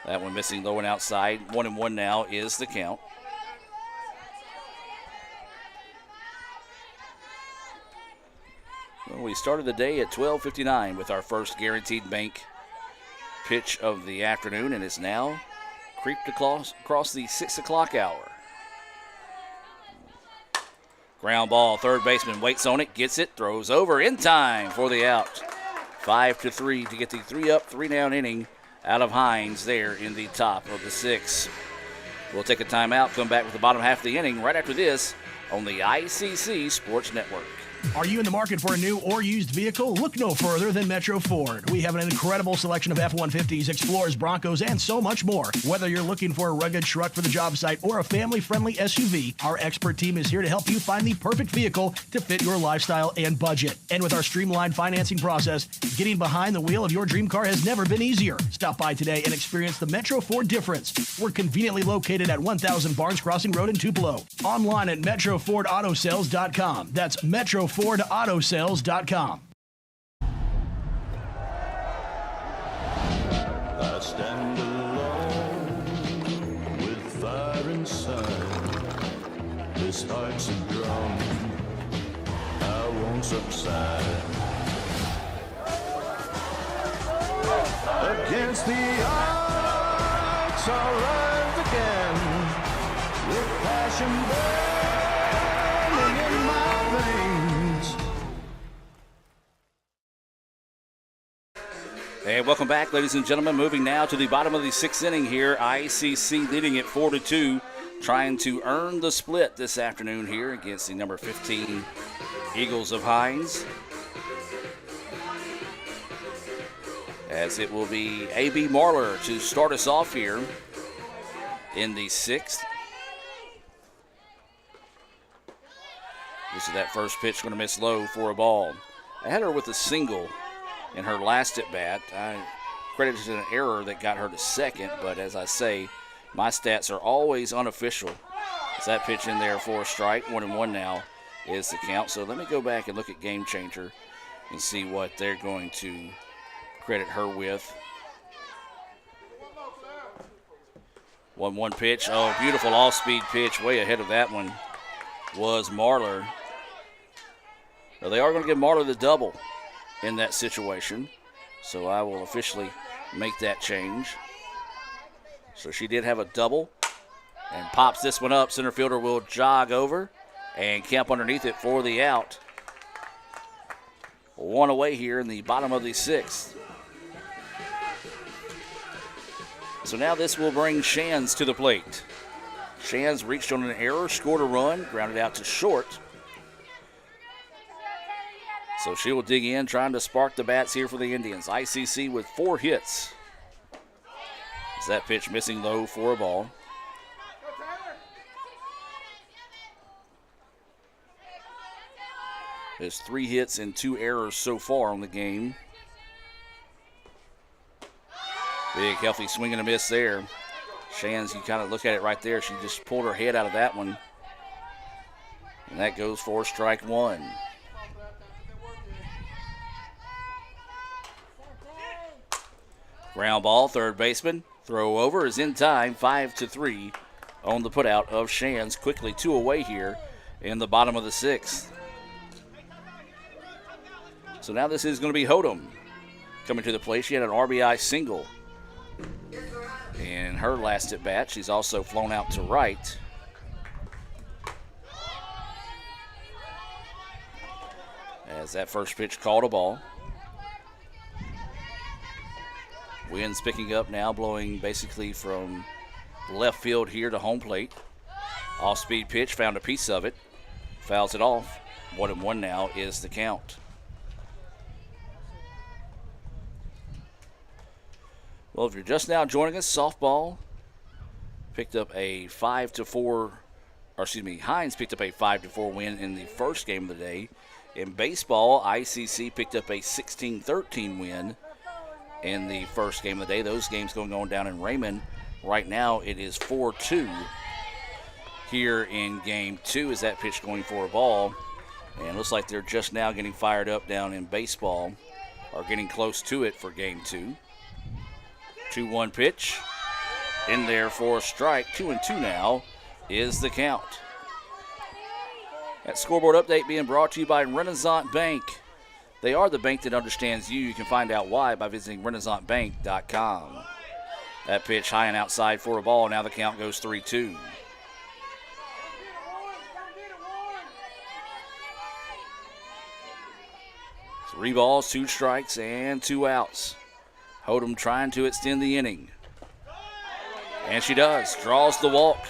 S6: That one missing low and outside. 1-1 now is the count. Well, we started the day at 12:59 with our first Guaranteed Bank pitch of the afternoon, and it's now creeped across the 6 o'clock hour. Ground ball, third baseman waits on it, gets it, throws over in time for the out. 5-3 to get the 3-up, 3-down inning out of Hinds there in the top of the 6th. We'll take a timeout, come back with the bottom half of the inning right after this on the ICC Sports Network.
S2: Are you in the market for a new or used vehicle? Look no further than Metro Ford. We have an incredible selection of F-150s, Explorers, Broncos, and so much more. Whether you're looking for a rugged truck for the job site or a family-friendly SUV, our expert team is here to help you find the perfect vehicle to fit your lifestyle and budget. And with our streamlined financing process, getting behind the wheel of your dream car has never been easier. Stop by today and experience the Metro Ford difference. We're conveniently located at 1000 Barnes Crossing Road in Tupelo. Online at MetroFordAutoSales.com. That's MetroFordAutoSales.com.
S3: I stand alone with fire inside. This heart's a drum, I won't subside. Against the odds, I'll rise again with passion burning in my veins.
S6: And welcome back, ladies and gentlemen. Moving now to the bottom of the 6th inning here. ICC leading it 4-2, trying to earn the split this afternoon here against the number 15 Eagles of Hinds. As it will be A.B. Marler to start us off here in the 6th. This is that first pitch, going to miss low for a ball. I had her with a single in her last at bat. I credited an error that got her to second, but as I say, my stats are always unofficial. It's that pitch in there for a strike. 1-1 now is the count. So let me go back and look at Game Changer and see what they're going to credit her with. 1-1 pitch. Oh, beautiful off-speed pitch. Way ahead of that one was Marler. Well, they are going to give Marler the double in that situation, so I will officially make that change. So she did have a double and pops this one up. Center fielder will jog over and camp underneath it for the out. 1 away here in the bottom of the 6th. So now this will bring Shands to the plate. Shands reached on an error, scored a run, grounded out to short. So she will dig in, trying to spark the bats here for the Indians. ICC with 4 hits. Is that pitch missing low for a ball? There's 3 hits and 2 errors so far on the game. Big, healthy swing and a miss there. Shands, you kind of look at it right there. She just pulled her head out of that one. And that goes for strike 1. Ground ball, third baseman. Throw over is in time, 5-3 on the putout of Shands. Quickly 2 away here in the bottom of the 6th. So now this is going to be Hodum coming to the plate. She had an RBI single in her last at bat. She's also flown out to right. As that first pitch called a ball. Wind's picking up now, blowing basically from left field here to home plate. Off-speed pitch, found a piece of it. Fouls it off. 1-1 now is the count. Well, if you're just now joining us, softball picked up a 5-4, Hinds picked up a 5-4 win in the first game of the day. In baseball, ICC picked up a 16-13 win in the first game of the day. Those games going on down in Raymond. Right now it is 4-2 here in game 2 as that pitch going for a ball. And looks like they're just now getting fired up down in baseball, or getting close to it for game 2. 2-1 pitch in there for a strike. 2-2 now is the count. That scoreboard update being brought to you by Renaissance Bank. They are the bank that understands you. You can find out why by visiting renaissancebank.com. That pitch high and outside for a ball. Now the count goes 3-2. Three balls, 2 strikes, and 2 outs. Hodum trying to extend the inning. And she does. Draws the walk.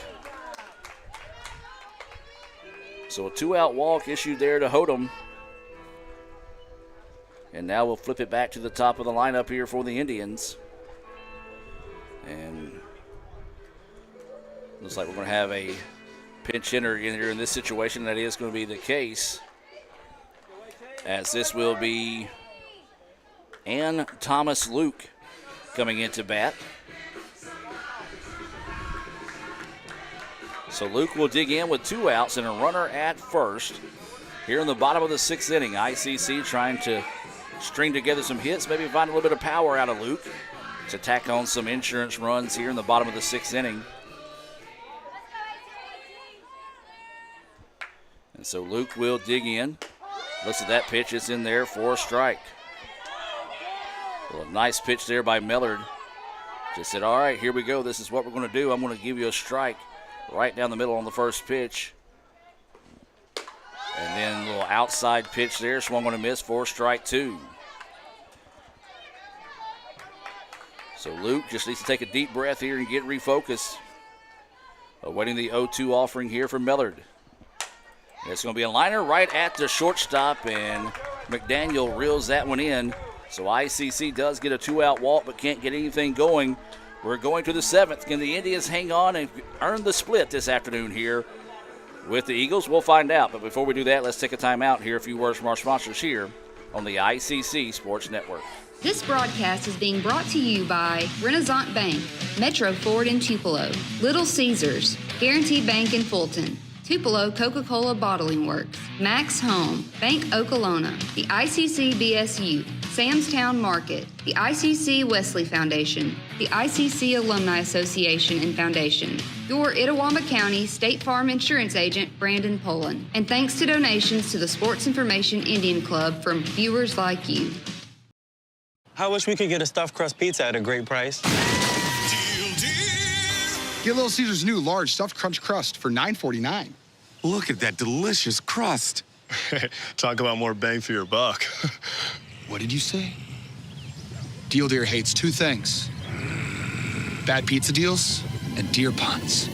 S6: So a 2-out walk issued there to Hodum. And now we'll flip it back to the top of the lineup here for the Indians. And looks like we're going to have a pinch hitter in here in this situation. That is going to be the case, as this will be Ann Thomas Luke coming into bat. So Luke will dig in with 2 outs and a runner at first. Here in the bottom of the 6th inning, ICC trying to string together some hits, maybe find a little bit of power out of Luke to tack on some insurance runs here in the bottom of the 6th inning. And so Luke will dig in. Looks at that pitch, it's in there for a strike. Well, a nice pitch there by Millard. Just said, all right, here we go. This is what we're going to do. I'm going to give you a strike right down the middle on the first pitch. And then a little outside pitch there. Swung on a miss for strike 2. So Luke just needs to take a deep breath here and get refocused. Awaiting the 0-2 offering here from Millard. And it's going to be a liner right at the shortstop, and McDaniel reels that one in. So ICC does get a 2-out walk but can't get anything going. We're going to the 7th. Can the Indians hang on and earn the split this afternoon here with the Eagles? We'll find out. But before we do that, let's take a time out and hear a few words from our sponsors here on the ICC Sports Network.
S5: This broadcast is being brought to you by Renaissance Bank, Metro Ford in Tupelo, Little Caesars, Guaranteed Bank in Fulton, Tupelo Coca-Cola Bottling Works, Max Home, Bank Okolona, the ICC BSU, Sam's Town Market, the ICC Wesley Foundation, the ICC Alumni Association and Foundation, your Itawamba County State Farm Insurance Agent, Brandon Poland, and thanks to donations to the Sports Information Indian Club from viewers like you.
S16: I wish we could get a stuffed crust pizza at a great price.
S19: Get Little Caesars' new large stuffed crunch crust for $9.49.
S17: Look at that delicious crust.
S18: Talk about more bang for your buck.
S19: What did you say? Deal Deer hates 2 things: bad pizza deals and deer puns.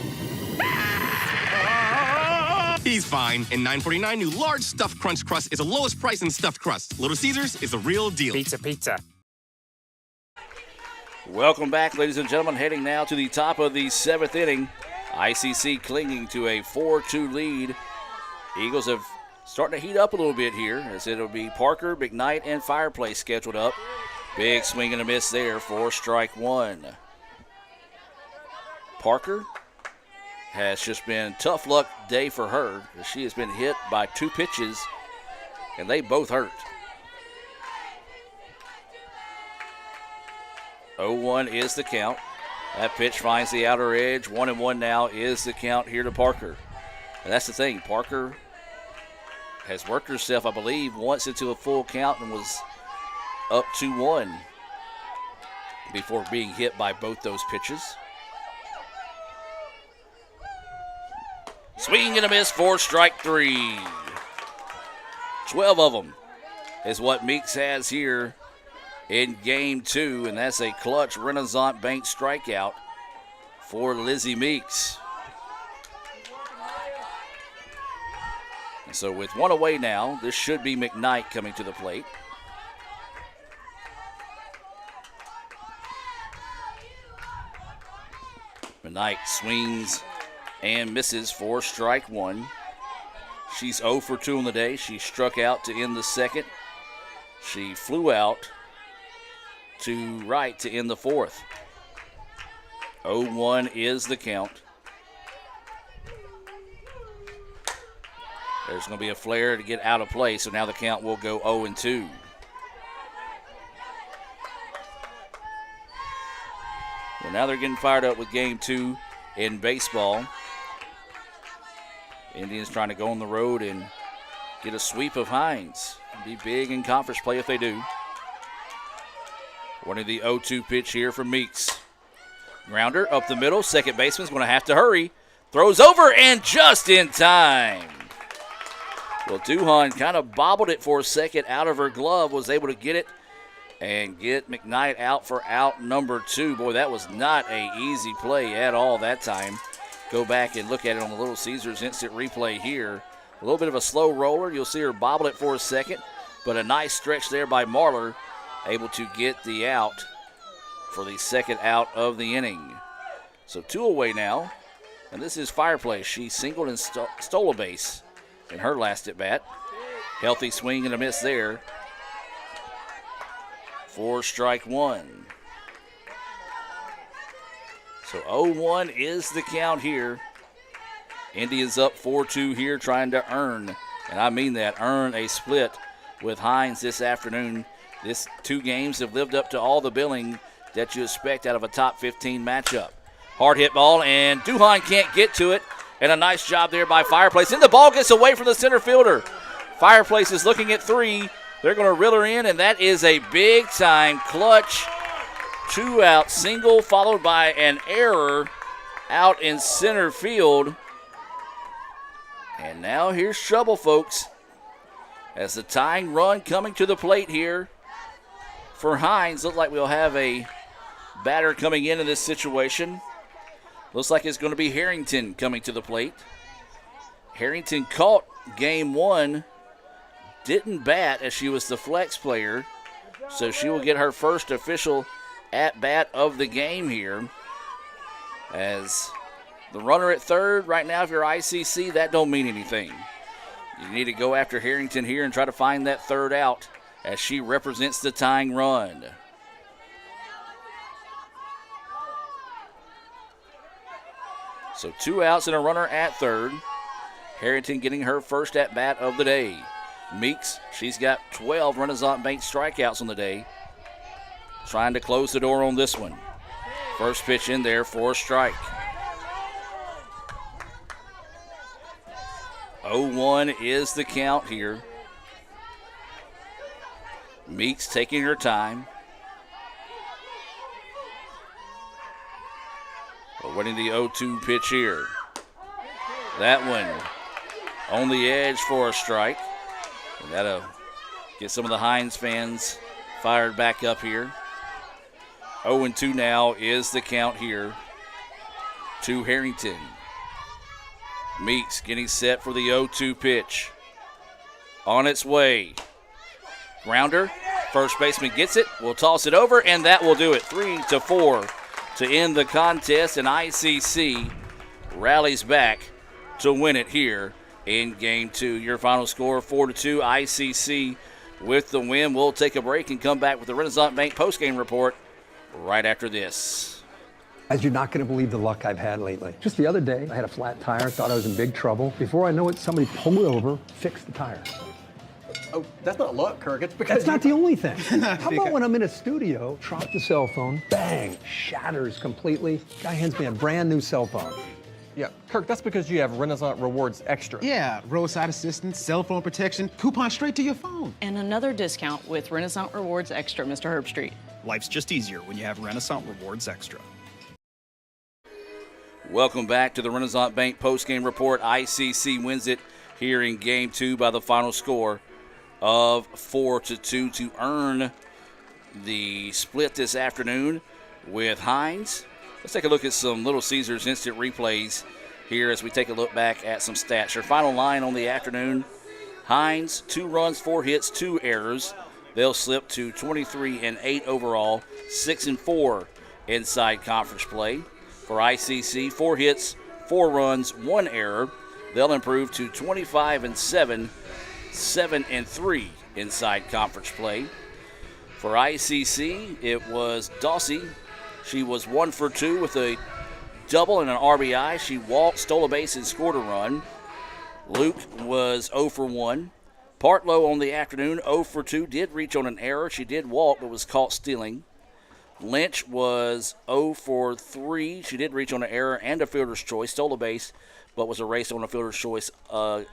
S20: He's fine. And $9.49 new large stuffed crunch crust is the lowest price in stuffed crust. Little Caesars is the real deal.
S7: Pizza.
S6: Welcome back, ladies and gentlemen. Heading now to the top of the 7th inning. ICC clinging to a 4-2 lead. Eagles have starting to heat up a little bit here, as it'll be Parker, McKnight, and Fireplace scheduled up. Big swing and a miss there for strike 1. Parker has just been a tough luck day for her. She has been hit by 2 pitches, and they both hurt. 0-1 is the count. That pitch finds the outer edge. 1-1 now is the count here to Parker. And that's the thing. Parker has worked herself, I believe, once into a full count and was up 2-1 before being hit by both those pitches. Swing and a miss for strike 3. 12 of them is what Meeks has here in game 2, and that's a clutch Renaissance Bank strikeout for Lizzie Meeks. And so with one away now, this should be McKnight coming to the plate. McKnight swings and misses for strike 1. She's 0 for 2 on the day. She struck out to end the second. She flew out to right to end the fourth. 0-1 is the count. There's going to be a flare to get out of play, so now the count will go 0-2. Well, now they're getting fired up with game 2 in baseball. Indians trying to go on the road and get a sweep of Hinds. Be big in conference play if they do. One of the 0-2 pitch here from Meeks. Grounder up the middle. Second baseman's going to have to hurry. Throws over and just in time. Well, Duhan kind of bobbled it for a second out of her glove. Was able to get it and get McKnight out for out number 2. Boy, that was not an easy play at all that time. Go back and look at it on the Little Caesars instant replay here. A little bit of a slow roller. You'll see her bobble it for a second, but a nice stretch there by Marlar, able to get the out for the second out of the inning. So 2 away now, and this is Fireplace. She singled and stole a base in her last at bat. Healthy swing and a miss there for strike 1. So 0-1 is the count here. Indians up 4-2 here, trying to earn, and I mean that, earn a split with Hinds this afternoon. This 2 games have lived up to all the billing that you expect out of a top 15 matchup. Hard hit ball, and Duhan can't get to it, and a nice job there by Fireplace. And the ball gets away from the center fielder. Fireplace is looking at 3. They're going to reel her in, and that is a big-time clutch 2-out single, followed by an error out in center field. And now here's trouble, folks, as the tying run coming to the plate here for Hinds. Looks like we'll have a batter coming into this situation. Looks like it's going to be Harrington coming to the plate. Harrington caught game 1, didn't bat as she was the flex player, so she will get her first official at-bat of the game here. As the runner at third, right now, if you're ICC, that don't mean anything. You need to go after Harrington here and try to find that third out as she represents the tying run. So 2 outs and a runner at third. Harrington getting her first at-bat of the day. Meeks, she's got 12 Renaissance Bank strikeouts on the day. Trying to close the door on this one. First pitch in there for a strike. 0-1 is the count here. Meeks taking her time. We're winning the 0-2 pitch here. That one on the edge for a strike. And that'll get some of the Hinds fans fired back up here. 0-2 now is the count here to Harrington. Meeks getting set for the 0-2 pitch. On its way. Grounder, first baseman gets it, will toss it over, and that will do it. 3-4 to end the contest, and ICC rallies back to win it here in game 2. Your final score, 4-2, ICC with the win. We'll take a break and come back with the Renaissance Bank postgame report right after this.
S12: As you're not going to believe the luck I've had lately. Just the other day, I had a flat tire, thought I was in big trouble. Before I know it, somebody pulled it over, fixed the tire.
S9: Oh, that's not luck, Kirk. It's because
S12: That's not the only thing. How about when I'm in a studio, drop the cell phone, bang, shatters completely. Guy hands me a brand new cell phone.
S9: Yeah, Kirk, that's because you have Renaissance Rewards Extra.
S13: Yeah, roadside assistance, cell phone protection, coupon straight to your phone.
S14: And another discount with Renaissance Rewards Extra, Mr. Herbstreit.
S15: Life's just easier when you have Renaissance Rewards Extra.
S6: Welcome back to the Renaissance Bank postgame report. ICC wins it here in Game 2 by the final score of 4-2 to earn the split this afternoon with Hinds. Let's take a look at some Little Caesars instant replays here as we take a look back at some stats. Your final line on the afternoon, Hinds, 2 runs, 4 hits, 2 errors. They'll slip to 23-8 overall, 6-4 inside conference play. For ICC, 4 hits, 4 runs, 1 error. They'll improve to 25-7, 7-3 inside conference play. For ICC, it was Dossie. She was 1 for 2 with a double and an RBI. She walked, stole a base, and scored a run. Luke was 0 for 1. Partlow on the afternoon, 0 for 2, did reach on an error. She did walk, but was caught stealing. Lynch was 0 for 3. She did reach on an error and a fielder's choice, stole a base, but was erased on a fielder's choice on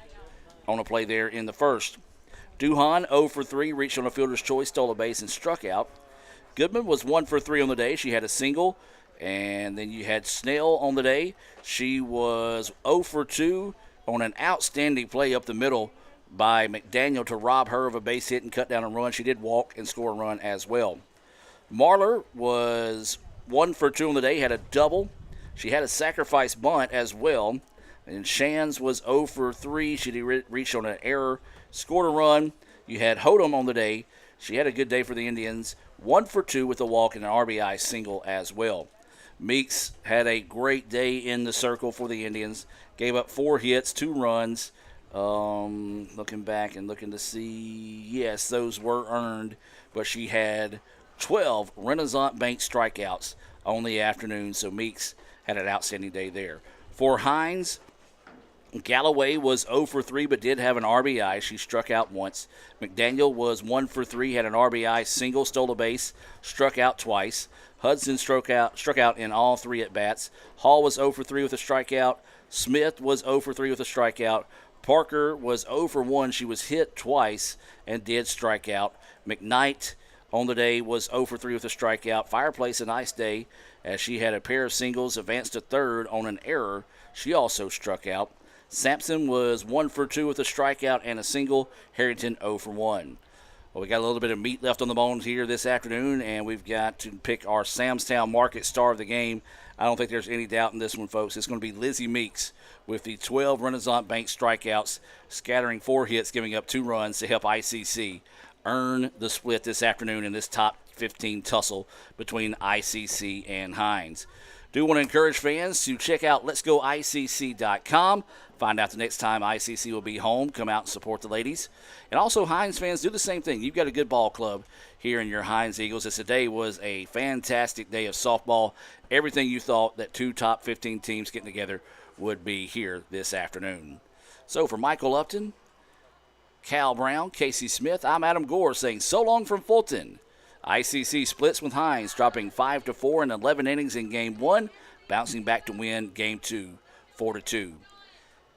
S6: a play there in the first. Duhan, 0 for 3, reached on a fielder's choice, stole a base, and struck out. Goodman was 1 for 3 on the day. She had a single. And then you had Snell on the day. She was 0 for 2 on an outstanding play up the middle by McDaniel to rob her of a base hit and cut down a run. She did walk and score a run as well. Marler was 1 for 2 on the day, had a double. She had a sacrifice bunt as well. And Shands was 0 for 3. She did reach on an error, scored a run. You had Hodum on the day. She had a good day for the Indians. 1 for 2 with a walk and an RBI single as well. Meeks had a great day in the circle for the Indians. Gave up 4 hits, 2 runs. Looking back and looking to see, yes, those were earned. But she had 12 Renaissance Bank strikeouts on the afternoon. So Meeks had an outstanding day there. For Hinds, Galloway was 0 for 3 but did have an RBI. She struck out once. McDaniel was 1 for 3, had an RBI, single, stole a base, struck out twice. Hudson struck out in all 3 at-bats. Hall was 0 for 3 with a strikeout. Smith was 0 for 3 with a strikeout. Parker was 0 for 1. She was hit twice and did strike out. McKnight on the day was 0 for 3 with a strikeout. Fireplace, a nice day as she had a pair of singles, advanced to third on an error. She also struck out. Sampson was 1 for 2 with a strikeout and a single. Harrington 0 for 1. Well, we got a little bit of meat left on the bones here this afternoon, and we've got to pick our Samstown Market star of the game. I don't think there's any doubt in this one, folks. It's going to be Lizzie Meeks with the 12 Renaissance Bank strikeouts, scattering 4 hits, giving up 2 runs to help ICC earn the split this afternoon in this top 15 tussle between ICC and Hinds. Do want to encourage fans to check out letsgoicc.com. Find out the next time ICC will be home. Come out and support the ladies. And also, Hinds fans, do the same thing. You've got a good ball club here in your Hinds Eagles. As today was a fantastic day of softball. Everything you thought that 2 top 15 teams getting together would be here this afternoon. So for Michael Upton, Cal Brown, Casey Smith, I'm Adam Gore saying so long from Fulton. ICC splits with Hinds, dropping 5-4 in 11 innings in Game 1, bouncing back to win Game 2, 4-2.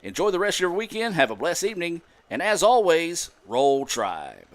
S6: Enjoy the rest of your weekend, have a blessed evening, and as always, Roll Tribe.